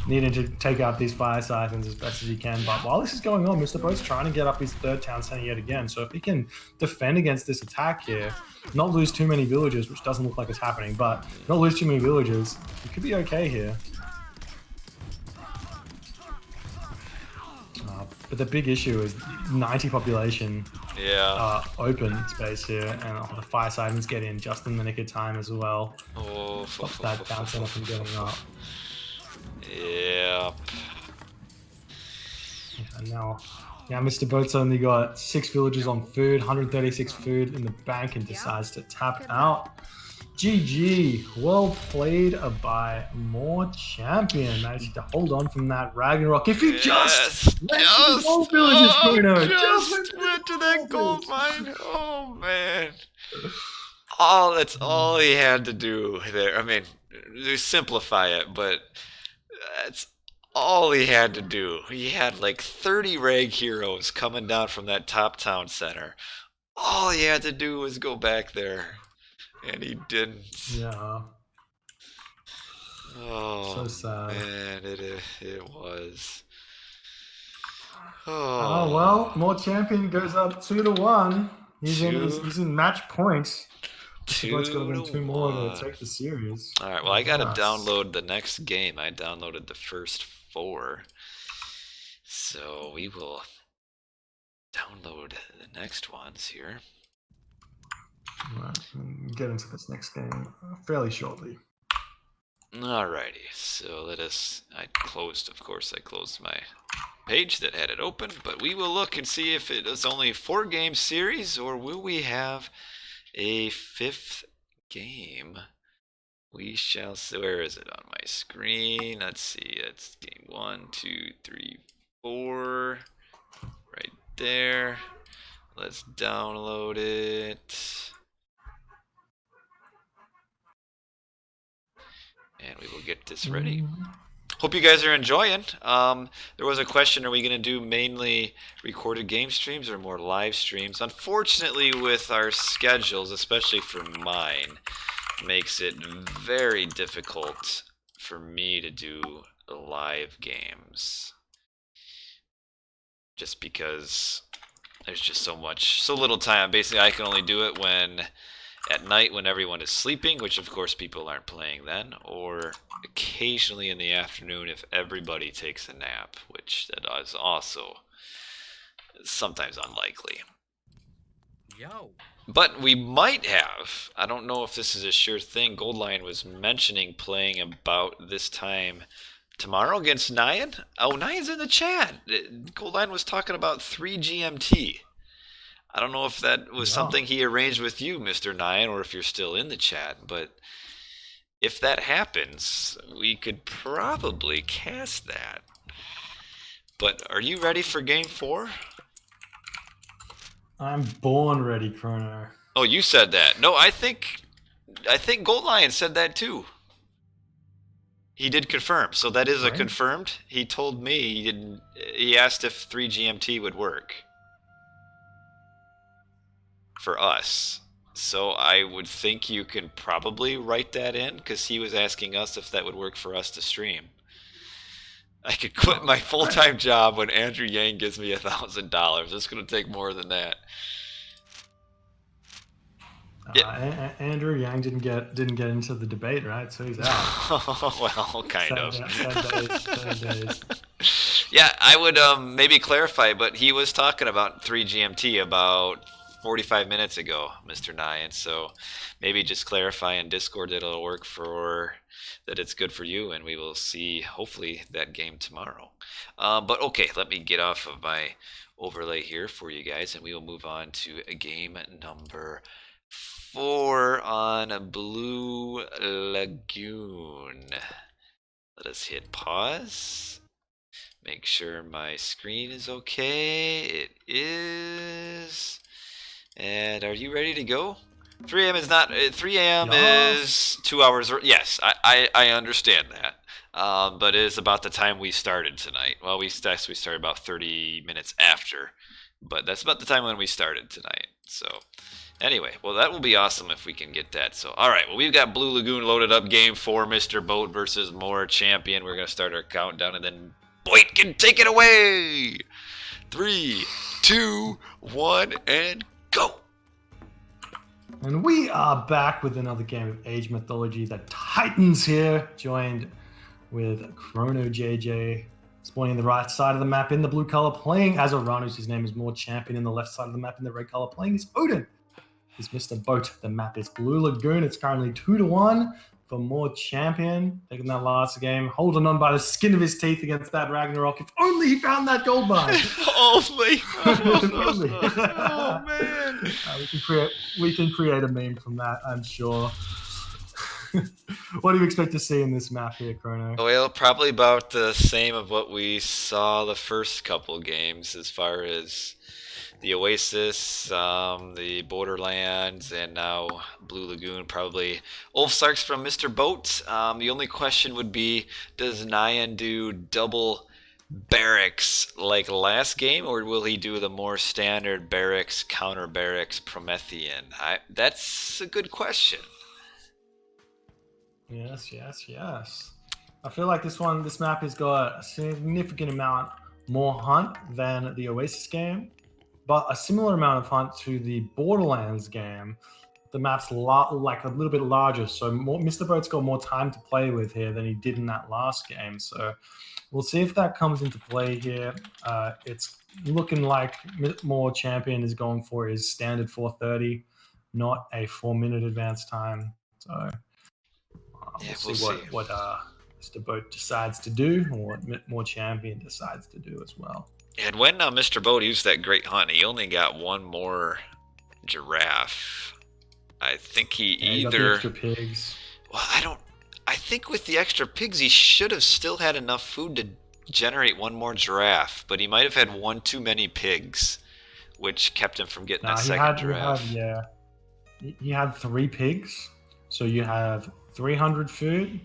Needing to take out these fire siphons as best as he can. But while this is going on, Mr. BoIt's trying to get up his third town center yet again. So if he can defend against this attack here, not lose too many villagers, which doesn't look like it's happening, but not lose too many villagers, he could be okay here. But the big issue is 90 population open space here, and the fire siphons get in just in the nick of time as well. Stops that town center from getting up. Yep. And now Mr. BoIt's only got 6 villagers on food, 136 food in the bank, and decides to tap out. GG. Well played by More Champion. Managed to hold on from that Ragnarok. If you just went to the gold villages, Bruno. Just went to that gold mine. Oh, man. Oh, that's all he had to do there. I mean, you simplify it, but that's all he had to do. He had like 30 rag heroes coming down from that top town center. All he had to do was go back there. And he didn't. Yeah. Oh, so sad. Man, it was. Oh well, More Champion goes up 2-1. He's in match points. He's got to win 2 more to take the series. All right. Well, I got to download the next game. I downloaded the first 4, so we will download the next ones here. Right, we'll get into this next game fairly shortly. Alrighty, so I closed my page that had it open, but we will look and see if it is only a 4-game series, or will we have a 5th game? We shall see. Where is it on my screen? Let's see, it's game 1, 2, 3, 4, right there. Let's download it. And we will get this ready. Hope you guys are enjoying. There was a question, are we going to do mainly recorded game streams or more live streams? Unfortunately, with our schedules, especially for mine, makes it very difficult for me to do live games. Just because there's just so little time. Basically, I can only do it at night when everyone is sleeping, which of course people aren't playing then, or occasionally in the afternoon if everybody takes a nap, which that is also sometimes unlikely. Yo. But we might have, I don't know if this is a sure thing, Goldline was mentioning playing about this time tomorrow against Nyan. Oh, Nyan's in the chat. Goldline was talking about 3 GMT. I don't know if that was something he arranged with you, Mr. Nyan, or if you're still in the chat, but if that happens, we could probably cast that. But are you ready for game 4? I'm born ready, Chrono. Oh, you said that. No, I think Gold Lion said that too. He did confirm, so that is a confirmed. He told me he asked if 3 GMT would work for us. So I would think you can probably write that in, because he was asking us if that would work for us to stream. I could quit my full-time job when Andrew Yang gives me $1,000. It's going to take more than that. Andrew Yang didn't get into the debate, right? So he's out. Well, kind of. 7 days. Yeah, I would maybe clarify, but he was talking about 3 GMT about 45 minutes ago, Mr. Nyan. So maybe just clarify in Discord that it'll work that it's good for you, and we will see hopefully that game tomorrow. But okay, let me get off of my overlay here for you guys, and we will move on to game number 4 on Blue Lagoon. Let us hit pause. Make sure my screen is okay. It is. And are you ready to go? 3 a.m. is not. 3 a.m. is 2 hours. Yes, I understand that. But it is about the time we started tonight. Well, we started about 30 minutes after, but that's about the time when we started tonight. So, anyway, well, that will be awesome if we can get that. So, all right, well, we've got Blue Lagoon loaded up. Game 4, Mr. Boat versus More Champion. We're gonna start our countdown, and then BoIt can take it away. 3, 2, 1, and go. And we are back with another game of Age Mythology. The Titans here, joined with Chrono JJ, spawning the right side of the map in the blue color, playing as Oranos. His name is More Champion. In the left side of the map in the red color, playing as Odin. Is Mr. Boat. The map is Blue Lagoon. It's currently 2-1 for More Champion. Taking that last game, holding on by the skin of his teeth against that Ragnarok. If only he found that gold mine. Only. Oh man. We can create a meme from that, I'm sure. What do you expect to see in this map here, Chrono? Well, probably about the same of what we saw the first couple games as far as the Oasis, the Borderlands, and now Blue Lagoon. Probably Ulfsarks from Mr. Boat. The only question would be, does Nyan do double barracks like last game, or will he do the more standard barracks, counter barracks, Promethean? That's a good question. Yes. I feel like this map has got a significant amount more hunt than the Oasis game, but a similar amount of hunt to the Borderlands game. The map's like a little bit larger, so Mr. Boat's got more time to play with here than he did in that last game. So we'll see if that comes into play here. It's looking like more Champion is going for his standard 4:30, not a 4-minute advance time. So we'll see what Mr. Boat decides to do, or what more Champion decides to do as well. And when Mr. Boat used that great hunt, he only got one more giraffe. I think he got the extra pigs. Well, I think with the extra pigs, he should have still had enough food to generate one more giraffe, but he might have had one too many pigs, which kept him from getting that second giraffe. He had 3 pigs, so you have 300 food.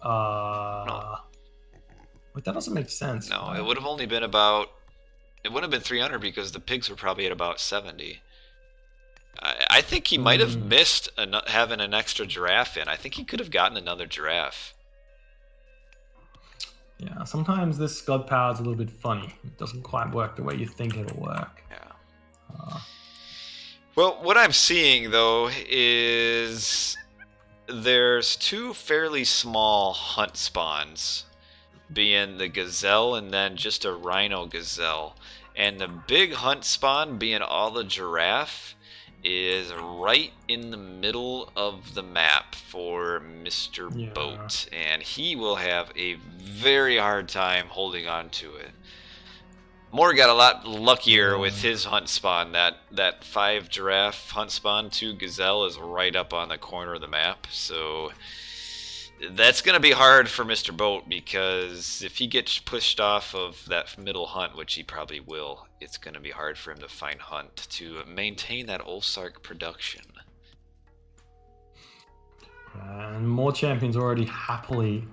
No. Wait, that doesn't make sense. No, it would have only been about. It wouldn't have been 300 because the pigs were probably at about 70. I think he might have missed having an extra giraffe in. I think he could have gotten another giraffe. Yeah, sometimes this god power is a little bit funny. It doesn't quite work the way you think it'll work. Yeah. Well, what I'm seeing, though, is there's 2 fairly small hunt spawns, being the gazelle and then just a rhino gazelle. And the big hunt spawn, being all the giraffe, is right in the middle of the map for Mr. Boat, and he will have a very hard time holding on to it. Moore got a lot luckier with his hunt spawn. That 5 giraffe hunt spawn, 2 gazelle is right up on the corner of the map, so that's going to be hard for Mr. Boat, because if he gets pushed off of that middle hunt, which he probably will, it's going to be hard for him to find hunt to maintain that Ulfsark production. And more Champion's already happily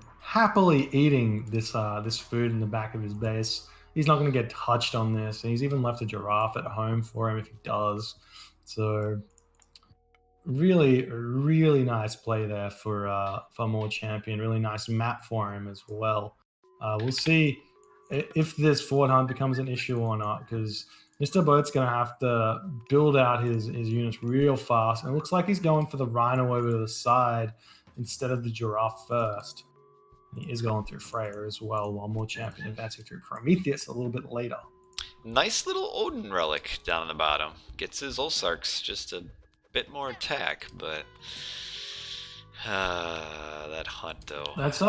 eating this food in the back of his base. He's not going to get touched on this, and he's even left a giraffe at home for him if he does. So really nice play there for more Champion. Really nice map for him as well. We'll see if this forward hunt becomes an issue or not, because Mr. Boat's going to have to build out his units real fast. And it looks like he's going for the rhino over to the side instead of the giraffe first. He is going through Freya as well, while more Champion advancing through Prometheus a little bit later. Nice little Odin relic down the bottom. Gets his Ulfsarks just a bit more attack, but that hunt though. That's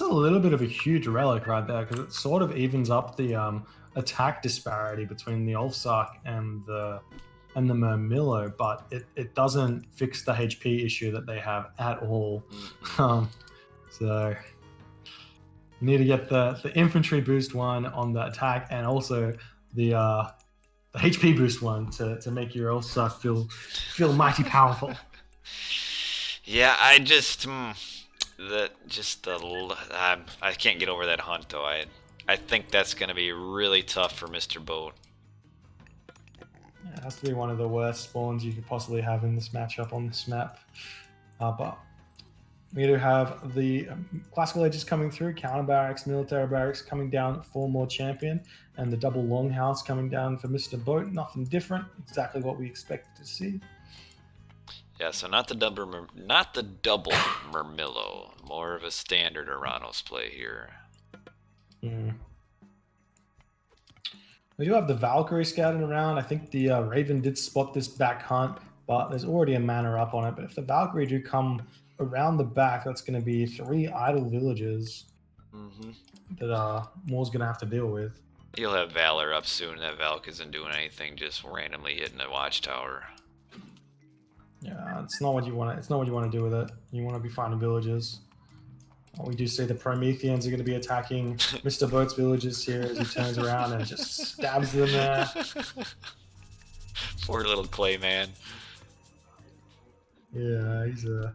a little bit of a huge relic right there, because it sort of evens up the attack disparity between the Ulfsark and the Murmillo, but it doesn't fix the HP issue that they have at all. So you need to get the infantry boost one on the attack, and also the HP boost one to make your Ulfsark feel mighty powerful. Yeah, I can't get over that hunt though. I think that's going to be really tough for Mr. Boat. It has to be one of the worst spawns you could possibly have in this matchup on this map. But we do have the classical edges coming through, counter barracks, military barracks coming down for more Champion, and the double longhouse coming down for Mr. Boat. Nothing different, exactly what we expected to see. Yeah, so not the double Murmillo, more of a standard Oranos play here. We do have the Valkyrie scouting around. I think the Raven did spot this back hunt, but there's already a mana up on it. But if the Valkyrie do come around the back, that's going to be 3 idle villages that Moore's going to have to deal with. He'll have Valor up soon. That Valk isn't doing anything, just randomly hitting a watchtower. Yeah, it's not what you want. It's not what you want to do with it. You want to be finding villages. We do see the Prometheans are going to be attacking Mr. Boat's villages here as he turns around and just stabs them there. Poor little clay man. Yeah, he's a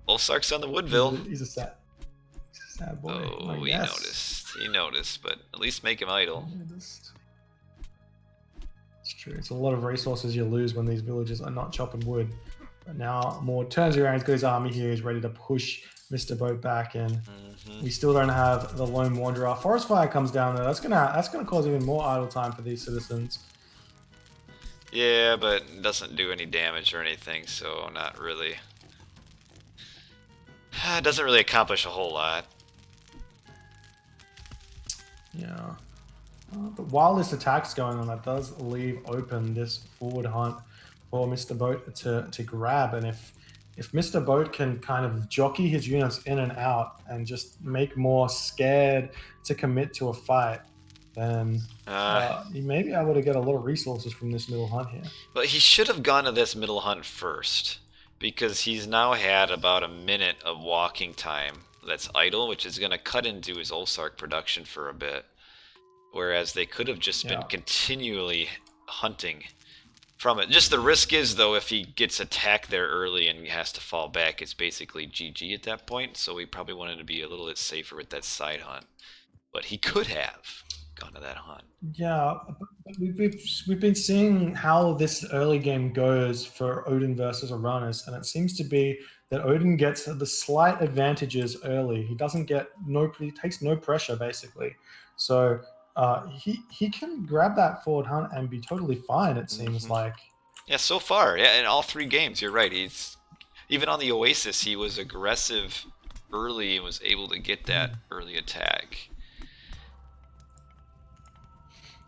Ulsark's on the Woodville. he's a sad boy. Oh, Like, he yes. noticed. He noticed, but at least make him idle. It's true. It's a lot of resources you lose when these villages are not chopping wood. But now Moore turns around, he's got his army here, he's ready to push Mr. Boat back in. We still don't have the Lone Wanderer. Forest Fire comes down there. That's gonna cause even more idle time for these citizens. Yeah, but it doesn't do any damage or anything, so not really. It doesn't really accomplish a whole lot. Yeah. But while this attack's going on, that does leave open this forward hunt for Mr. Boat to grab. And if Mr. Boat can kind of jockey his units in and out and just make more scared to commit to a fight, then he may be able to get a lot of resources from this middle hunt here. But he should have gone to this middle hunt first, because he's now had about a minute of walking time that's idle, which is going to cut into his Ulsark production for a bit. Whereas they could have just been continually hunting from it. Just the risk is, though, if he gets attacked there early and he has to fall back, it's basically GG at that point. So we probably wanted to be a little bit safer with that side hunt. But he could have gone to that hunt. Yeah, we've been seeing how this early game goes for Odin versus Oranos, and it seems to be that Odin gets the slight advantages early. He takes no pressure basically, so he can grab that forward hunt and be totally fine. It seems like. Yeah, so far, yeah, in all 3 games, you're right. He's even on the Oasis, he was aggressive early and was able to get that early attack.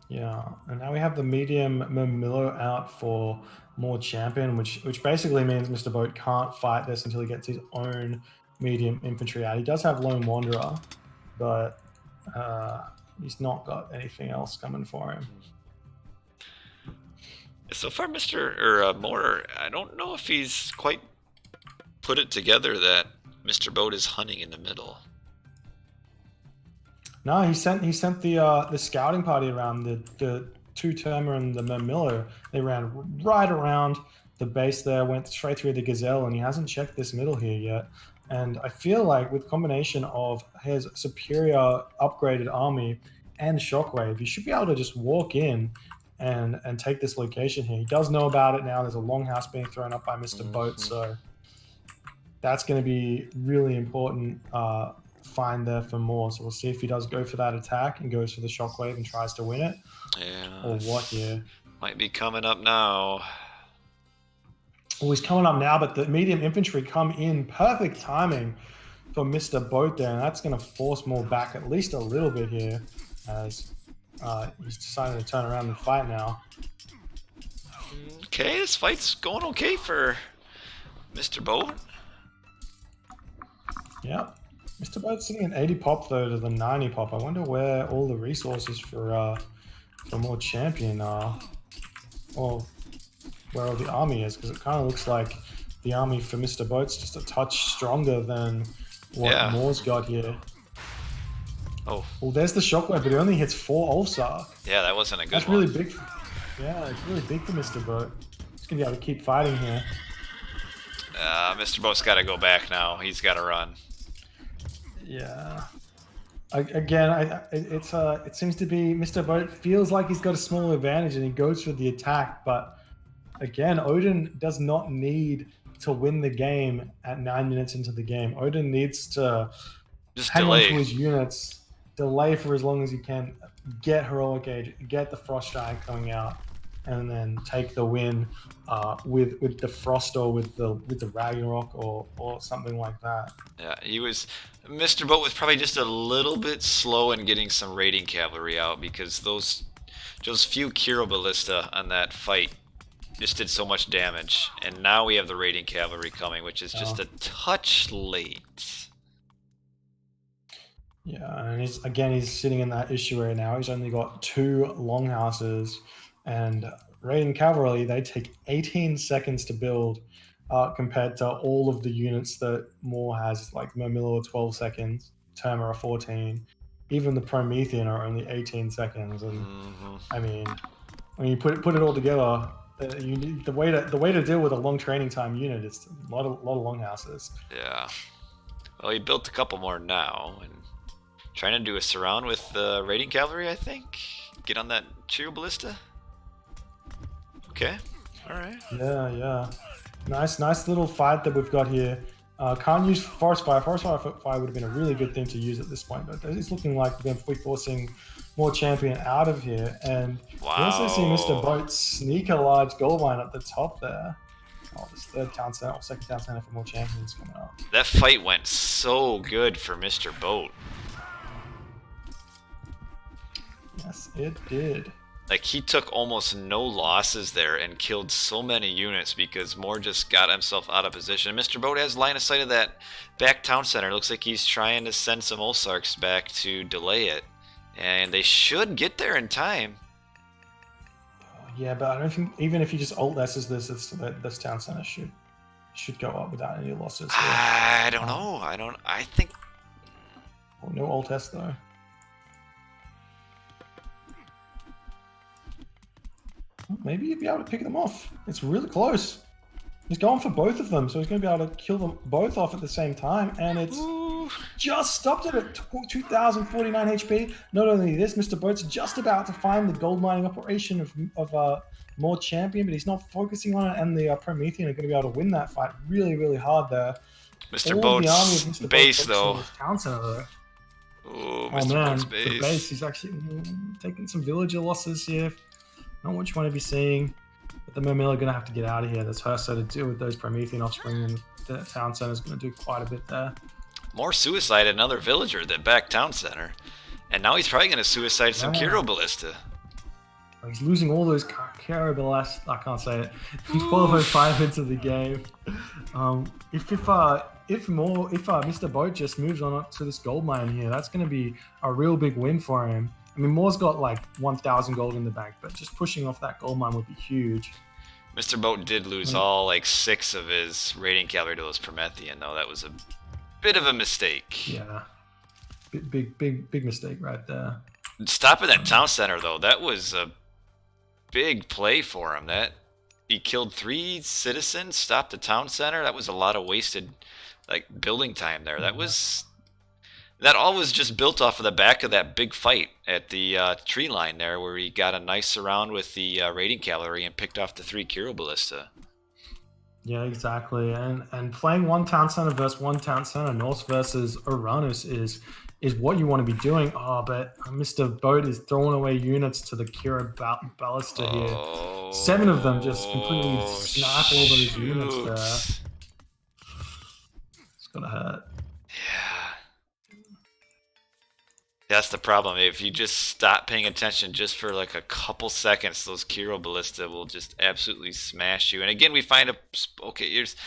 Yeah, and now we have the medium Mermillo out for more champion, which basically means Mr. Boat can't fight this until he gets his own medium infantry out. He does have Lone Wanderer, but he's not got anything else coming for him. So far, Moore, I don't know if he's quite put it together that Mr. Boat is hunting in the middle. No, he sent the scouting party around the two-termer and the Mermillo. They ran right around the base there, went straight through the Gazelle, and he hasn't checked this middle here yet. And I feel like with combination of his superior upgraded army and Shockwave, he should be able to just walk in and take this location here. He does know about it now. There's a longhouse being thrown up by Mr. Boat, so that's going to be really important find there for more. So we'll see if he does go for that attack and goes for the Shockwave and tries to win it. Yeah. Or what here. Might be coming up now. Well, he's coming up now, but the medium infantry come in. Perfect timing for Mr. Boat there, and that's going to force more back at least a little bit here as he's deciding to turn around and fight now. Okay, this fight's going okay for Mr. Boat. Yeah. Mr. Boat's sitting at 80 pop though to the 90 pop. I wonder where all the resources for more champion are, or where all the army is, because it kind of looks like the army for Mr. Boat's just a touch stronger than what Moore's got here. Oh. Well, there's the Shockwave, but it only hits 4 Ulsar. Yeah, that wasn't a good That's one. really big. Yeah, it's really big for Mr. Boat. He's going to be able to keep fighting here. Mr. Boat's got to go back now. He's got to run. Yeah. Again, it seems to be Mr. Boat feels like he's got a small advantage and he goes for the attack, but again, Odin does not need to win the game at 9 minutes into the game. Odin needs to just hang delay on to his units, delay for as long as he can, get Heroic Age, get the Frost Giant coming out, and then take the win with the Frost or with the Ragnarok or something like that. Yeah, Mr. Boat was probably just a little bit slow in getting some raiding cavalry out, because those few Kiro Ballista on that fight just did so much damage, and now we have the raiding cavalry coming, which is just a touch late. Yeah, and he's sitting in that issue area now. He's only got 2 longhouses and Raiding Cavalry, they take 18 seconds to build compared to all of the units that Moore has, like Mermilla 12 seconds, Terma 14. Even the Promethean are only 18 seconds. And I mean, when you put it all together, the way to deal with a long training time unit is a lot of longhouses. Yeah. Well, he built a couple more now, and trying to do a surround with the raiding cavalry, I think. Get on that Cheerio Ballista. Okay. All right. Yeah. Nice little fight that we've got here. Can't use Forest Fire. Forest Fire would have been a really good thing to use at this point, but it's looking like we're going to be forcing more champion out of here. And wow. We also see Mr. BoIt sneak a large gold mine at the top there. Oh, this third town center, or second town center for more champions coming up. That fight went so good for Mr. BoIt. Yes, it did. Like, he took almost no losses there and killed so many units because Moore just got himself out of position. Mr. BoIt has line of sight of that back town center. Looks like he's trying to send some Olsarks back to delay it. And they should get there in time. Yeah, but I don't think, even if you just ult S's this town center should go up without any losses. I don't know. I think... Well, no ult S though. Maybe you'd be able to pick them off. It's really close. He's going for both of them, so he's going to be able to kill them both off at the same time, and it's just stopped it at 2,049 HP. Not only this, Mr. BoIt's just about to find the gold mining operation of more champion, but he's not focusing on it, and the Promethean are going to be able to win that fight really hard there. Mr. BoIt's base, though. Town center, though. Oh, Mr. BoIt's base. The base, he's actually taking some villager losses here. Not what you want to be seeing, but the Mermilla are going to have to get out of here. That's her so to deal with those Promethean offspring, and the town center is going to do quite a bit there. More suicide another villager at that back town center, and now he's probably going to suicide some Kiro Ballista. He's losing all those Kiro Ballista. I can't say it. 12:05 into the game. If Mr. BoIt just moves on up to this gold mine here, that's going to be a real big win for him. I mean, Moore's got like 1,000 gold in the bank, but just pushing off that gold mine would be huge. Mr. BoIt did lose all like 6 of his raiding cavalry to those Promethean, though. That was a bit of a mistake. Yeah, big mistake right there. Stopping that town center, though, that was a big play for him. That he killed 3 citizens, stopped the town center. That was a lot of wasted like building time there. That all was just built off of the back of that big fight at the tree line there, where he got a nice surround with the raiding cavalry and picked off the 3 Kiro Ballista. Yeah, exactly. And playing one town center versus one town center, Norse versus Oranos, is what you want to be doing. Oh, but Mr. BoIt is throwing away units to the Kiro Ballista here. 7 of them just completely snap all those units there. It's gonna hurt. Yeah. That's the problem. If you just stop paying attention just for like a couple seconds, those Kiro Ballista will just absolutely smash you. And again, we find Mr.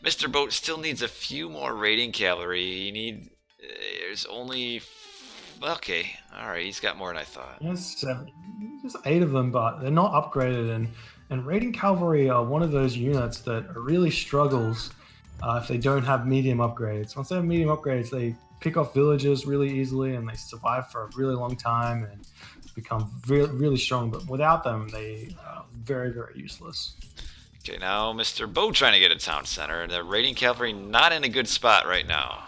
BoIt still needs a few more raiding cavalry. There's only, okay, all right, he's got more than I thought. Yes, 7, just 8 of them, but they're not upgraded. And raiding cavalry are one of those units that really struggles if they don't have medium upgrades. Once they have medium upgrades, they pick off villagers really easily, and they survive for a really long time and become really strong. But without them, they are very useless. Okay, now Mr. BoIt trying to get a town center, and the raiding cavalry not in a good spot right now.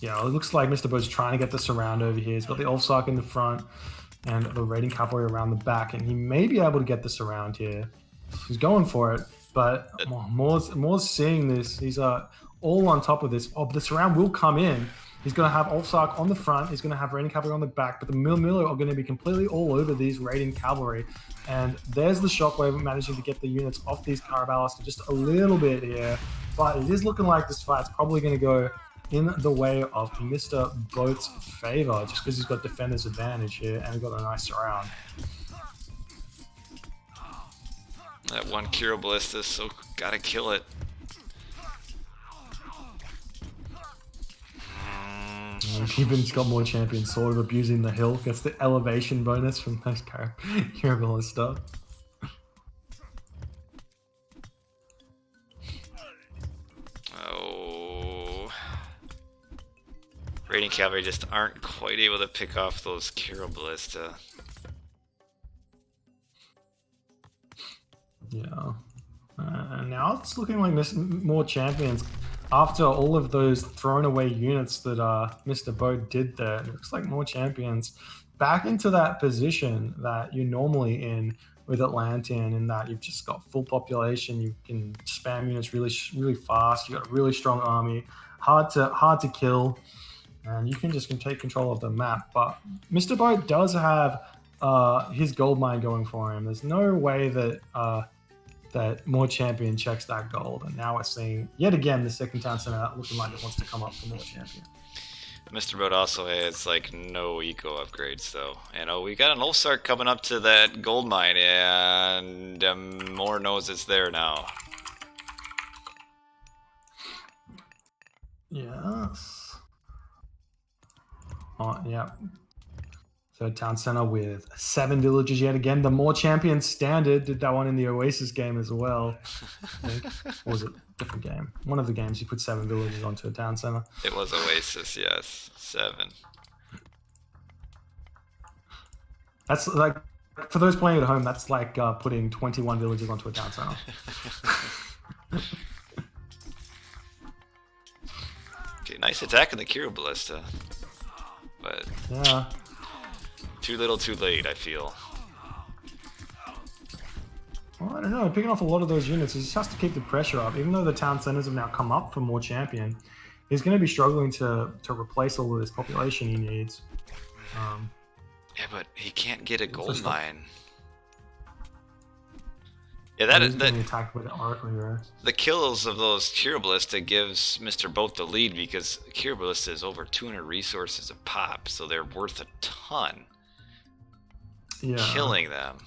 Yeah, it looks like Mr. BoIt's trying to get the surround over here. He's got the Ulfsark in the front and the raiding cavalry around the back, and he may be able to get the surround here. He's going for it, but Moore's seeing this. He's all on top of this. Oh, but the surround will come in. He's going to have Ulfsark on the front. He's going to have raiding cavalry on the back, but the Mermilla are going to be completely all over these raiding cavalry. And there's the shockwave managing to get the units off these Caraballas just a little bit here. But it is looking like this fight's probably going to go in the way of Mr. BoIt's favor, just because he's got defender's advantage here and got a nice surround. That 1 Kiro Ballista, so gotta kill it. Even's got more champions sort of abusing the hill. Gets the elevation bonus from those Carabella stuff. Oh. Raiding cavalry just aren't quite able to pick off those Caraballista. Yeah. Now it's looking like more champions. After all of those thrown away units that Mr. BoIt did there, it looks like more champions back into that position that you're normally in with Atlantean, in that you've just got full population, you can spam units really fast, you got a really strong army, hard to kill, and you can take control of the map. But Mr. BoIt does have his gold mine going for him. There's no way that that more champion checks that gold, and now we're seeing yet again the second town center looking like it wants to come up for more champion. Mr. BoIt also has like no eco upgrades though, and we got an Ulsark coming up to that gold mine, and more knows it's there now. Yes. Oh yeah. Third town center with 7 villages yet again. The more champions standard did that one in the Oasis game as well. I think. Or was it a different game? One of the games you put 7 villages onto a town center. It was Oasis, yes. 7. That's like, for those playing at home, that's like putting 21 villages onto a town center. Okay, nice attack in the Kira Ballista. But Yeah. too little too late, I feel. Well, I don't know. Picking off a lot of those units, he just has to keep the pressure up. Even though the town centers have now come up for more champion, he's going to be struggling to replace all of this population he needs. Yeah, but he can't get a gold mine. Yeah, that is being attacked with the Oracle Hero. the kills of those Kira Ballista gives Mr. BoIt the lead, because Kira Ballista is over 200 resources a pop, so they're worth a ton. Yeah. Killing them.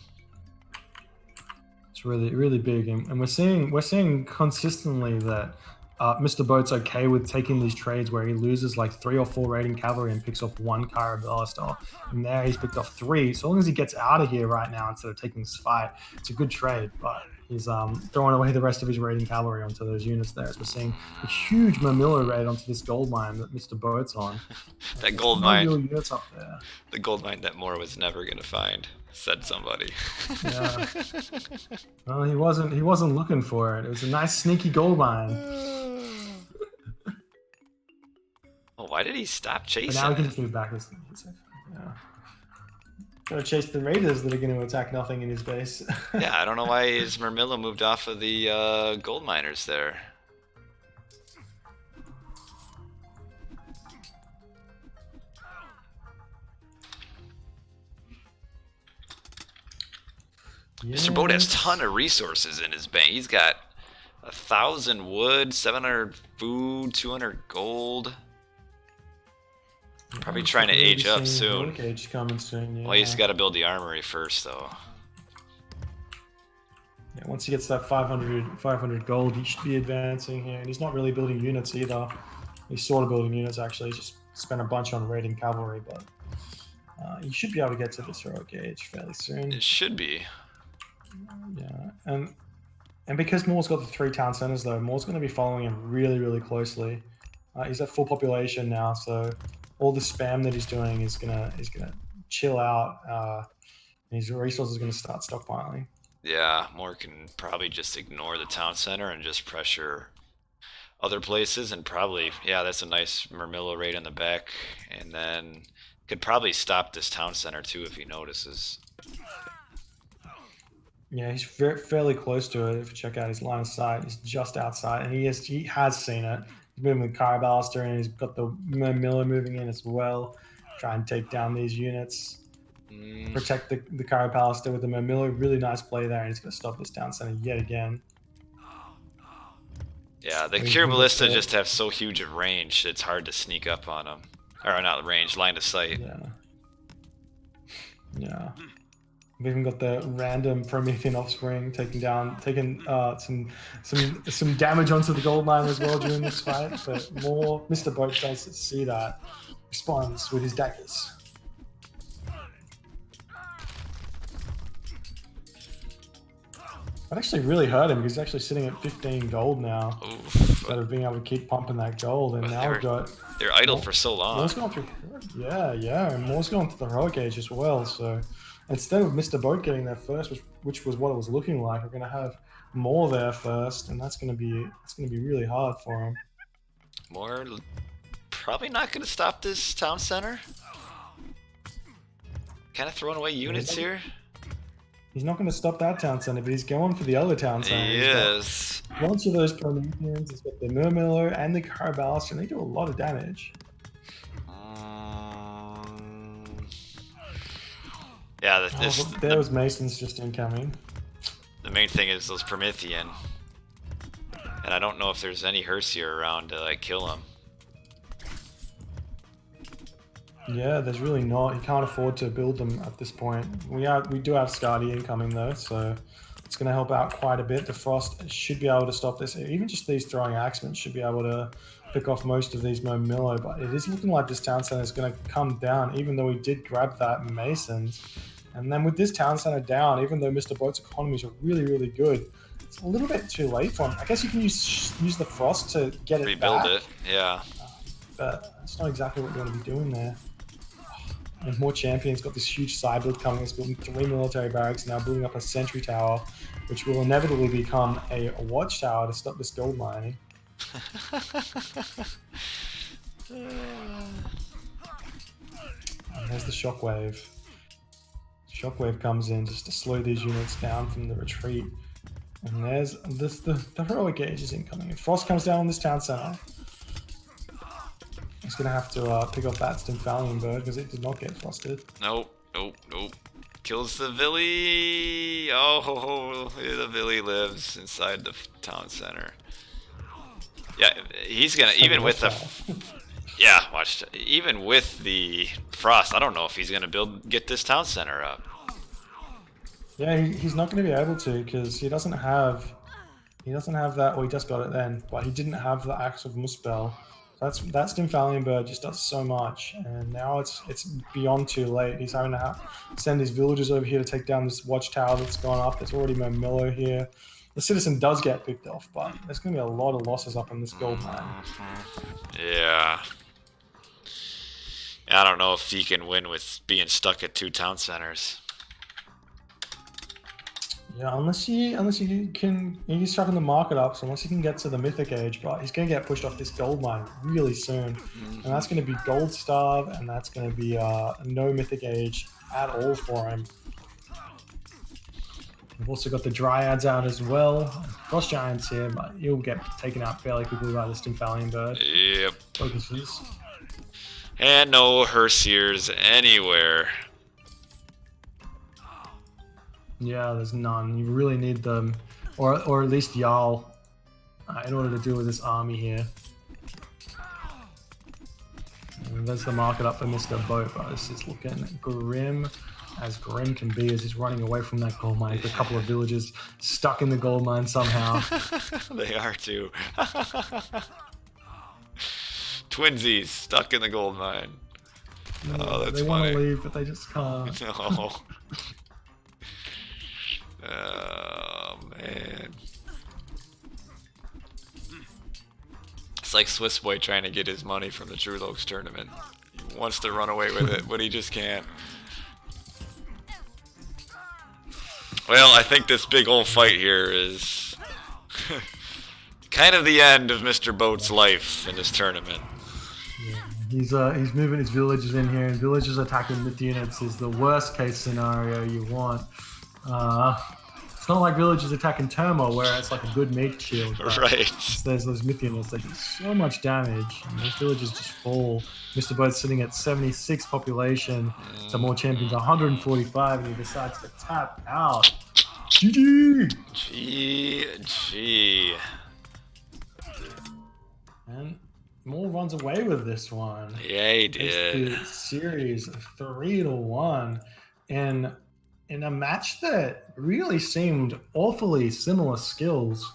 It's really big, and we're seeing consistently that Mr. BoIt's okay with taking these trades where he loses like 3 or 4 raiding cavalry and picks off 1 Carabella star. And there he's picked off 3. So long as he gets out of here right now instead of taking this fight, it's a good trade. But he's throwing away the rest of his raiding cavalry onto those units there. As we're seeing a huge Mamilla raid onto this gold mine that Mr. BoIt's on. That gold No mine. real units up there. The gold mine that Moore was never gonna find, said somebody. Yeah. Well, he wasn't looking for it. It was a nice sneaky gold mine. Oh, why did he stop But chasing? now we can it? just move back. Yeah. Gotta chase the raiders that are going to attack nothing in his base. Yeah, I don't know why his Murmilla moved off of the gold miners there. Mr. BoIt has a ton of resources in his bank. He's got 1,000 wood, 700 food, 200 gold. Probably trying to age up soon. Age coming soon, yeah. Well, he's got to build the armory first, though. Yeah, once he gets that 500 gold, he should be advancing here. And he's not really building units either. He's sort of building units, actually. He's just spent a bunch on raiding cavalry, but he should be able to get to this heroic age fairly soon. It should be. Yeah, and because Moore's got the 3 town centers, though, Moore's going to be following him really closely. He's at full population now, so all the spam that he's doing is gonna chill out. And his resources are going to start stockpiling. Yeah, Moore can probably just ignore the town center and just pressure other places, and probably, yeah, that's a nice Murmilla raid in the back, and then could probably stop this town center too if he notices. Yeah, he's fairly close to it. If you check out his line of sight, he's just outside, and he has seen it. He's moving with Carabalister, and he's got the Miller moving in as well. Try and take down these units. Protect the Carabalister with the Miller. Really nice play there, and he's going to stop this town center yet again. Yeah, the Kira Ballista just have so huge of range, it's hard to sneak up on them. Or not range, line of sight. Yeah. We've even got the random Promethean offspring taking some damage onto the gold mine as well during this fight. But more Mr. BoIt does see that, responds with his daggers. That actually really hurt him because he's actually sitting at 15 gold now. Oof. Instead of being able to keep pumping that gold, and now we've got... They're idle for so long. Moore's going through... Yeah, and Moore's going through the heroic age as well, so... Instead of Mr. Boat getting there first, which was what it was looking like, we're going to have Moore there first, and that's going to be really hard for him. Moore probably not going to stop this town center. Kind of throwing away units here. He's not going to stop that town center, but he's going for the other town center. Yes. Lots of those Prometheans. He's got the Murmillo and the Carabalster, and they do a lot of damage. Yeah, those Masons just incoming. The main thing is those Promethean. And I don't know if there's any Hersier around to like kill him. Yeah, there's really not. You can't afford to build them at this point. We do have Skadi incoming though, so it's going to help out quite a bit. The Frost should be able to stop this. Even just these throwing axemen should be able to pick off most of these Momillo, but it is looking like this town center is going to come down, even though we did grab that Masons. And then with this town center down, even though Mr. Boat's economies are really, really good, it's a little bit too late for him. I guess you can use the Frost to get it rebuild back. it, yeah. But that's not exactly what you want to be doing there. And more champions got this huge side build coming. It's building 3 military barracks, now building up a sentry tower, which will inevitably become a watchtower to stop this gold mining. And there's the shockwave. Shockwave comes in just to slow these units down from the retreat. And there's the heroic gauge is incoming. If Frost comes down on this town center, he's going to have to pick up that Stymphalian bird because it did not get frosted. Nope. Kills the Villy. Oh, the Villy lives inside the town center. Yeah, he's going to, even with the... Yeah, watch. Even with the Frost, I don't know if he's going to get this town center up. Yeah, he's not going to be able to because he doesn't have that. Well, he just got it then, but he didn't have the Axe of Muspel. That Stymphalian bird just does so much, and now it's beyond too late. He's having to send his villagers over here to take down this watchtower that's gone up. There's already Momillo here. The citizen does get picked off, but there's going to be a lot of losses up in this gold mine. Yeah. I don't know if he can win with being stuck at 2 town centers. Yeah, unless he can, he's chucking the market up, so unless he can get to the mythic age, but he's going to get pushed off this gold mine really soon. And that's going to be gold starve, and that's going to be no mythic age at all for him. We've also got the Dryads out as well. Frost Giants here, but he'll get taken out fairly quickly by the Stymphalian bird. Yep. Focuses. And no Hersiers anywhere. Yeah, there's none. You really need them, or at least Jarl, in order to deal with this army here. And there's the market up for Mr. Boat, but this is looking grim as grim can be as he's running away from that gold mine. A couple of villagers stuck in the gold mine somehow. They are too. Twinsies stuck in the gold mine. Oh, that's they funny. want to leave, but they just can't. No. Oh, man. It's like Swiss Boy trying to get his money from the True Lokes tournament. He wants to run away with it, but he just can't. Well, I think this big old fight here is kind of the end of Mr. Boat's life in this tournament. Yeah, he's moving his villagers in here, and villagers attacking myth units is the worst case scenario you want. It's not like villagers attacking Termo where it's like a good meat shield. Right. There's those myth units that do so much damage, and those villagers just fall. Mr. Boat's sitting at 76 population, so more champions 145, and he decides to tap out. GG! GG. And Moore runs away with this one. Yeah, he did. It's the series 3-1 in a match that really seemed awfully similar skills.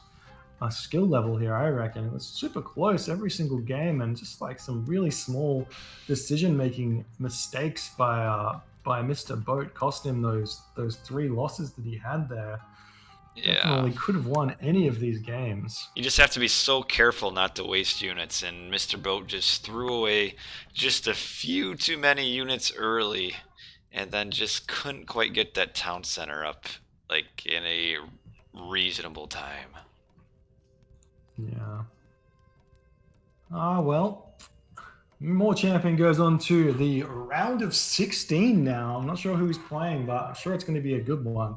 skill level here, I reckon. It was super close every single game, and just like some really small decision-making mistakes by Mr. BoIt cost him those 3 losses that he had there. Yeah. Definitely could have won any of these games. You just have to be so careful not to waste units, and Mr. BoIt just threw away just a few too many units early, and then just couldn't quite get that town center up like in a reasonable time. Yeah. Well, more champion goes on to the round of 16 now. I'm not sure who he's playing, but I'm sure it's going to be a good one.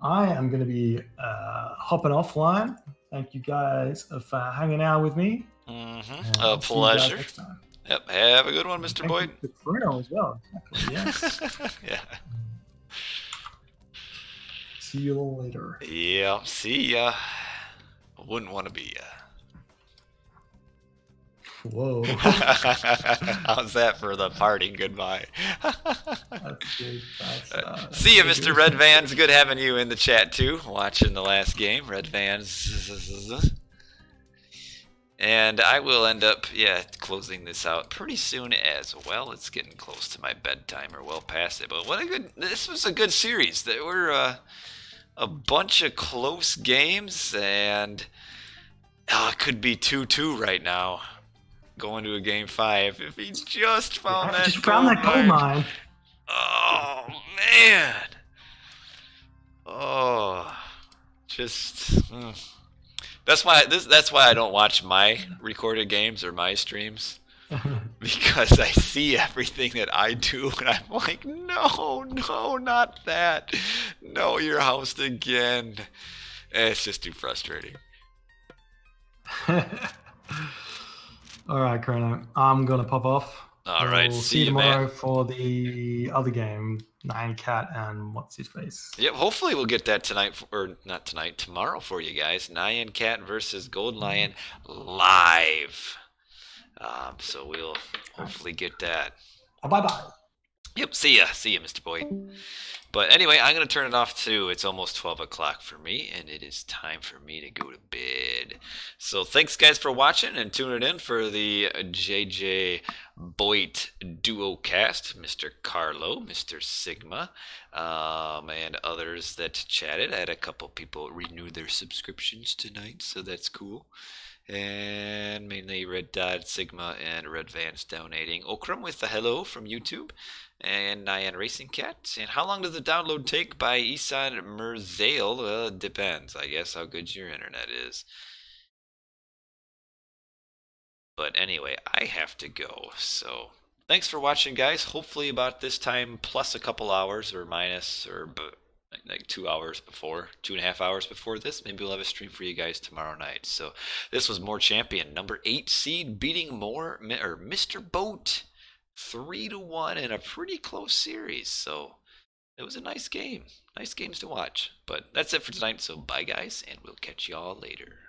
I am going to be hopping offline. Thank you guys for hanging out with me. A pleasure. Next time. Yep. Have a good one, Mr. BoIt. Thank you to Bruno as well. Exactly. Yes. Yeah. See you all later. Yeah. See ya. I wouldn't want to be ya. Whoa. How's that for the parting goodbye? That's good. See you, Mr. Red Vans. Good having you in the chat too, watching the last game. Red Vans. And I will end up, closing this out pretty soon as well. It's getting close to my bedtime, or well past it. But this was a good series. There were a bunch of close games, and it could be 2-2 right now. Going to a game 5 if he just found that gold mine. Oh man. Oh, just that's why I don't watch my recorded games or my streams, because I see everything that I do and I'm like, no, not that. No, you're housed again. It's just too frustrating. All right, Chrono. I'm gonna pop off. All right, we'll see you you, tomorrow man. for the other game, Nine Cat and what's his face. Yep, hopefully we'll get that tonight, or not tonight, tomorrow for you guys. Nyan Cat versus Gold Lion live. So we'll hopefully get that. Bye-bye. Yep, see ya, Mr. BoIt. But anyway, I'm going to turn it off too. It's almost 12 o'clock for me, and it is time for me to go to bed. So thanks, guys, for watching and tuning in for the JJ BoIt Duo Cast. Mr. Carlo, Mr. Sigma, and others that chatted. I had a couple people renew their subscriptions tonight, so that's cool. And mainly Red Dot, Sigma, and Red Vans donating. Okram with the hello from YouTube. And Nyan Racing Cat. And how long does the download take by Isan Merzail? Depends, I guess, how good your internet is. But anyway, I have to go. So thanks for watching, guys. Hopefully about this time plus a couple hours or minus, or like 2 hours before, 2.5 hours before this. Maybe we'll have a stream for you guys tomorrow night. So this was More Champion, number 8 seed, beating Mr. BoIt 3-1 in a pretty close series. So it was a nice game. Nice games to watch. But that's it for tonight. So bye, guys, and we'll catch y'all later.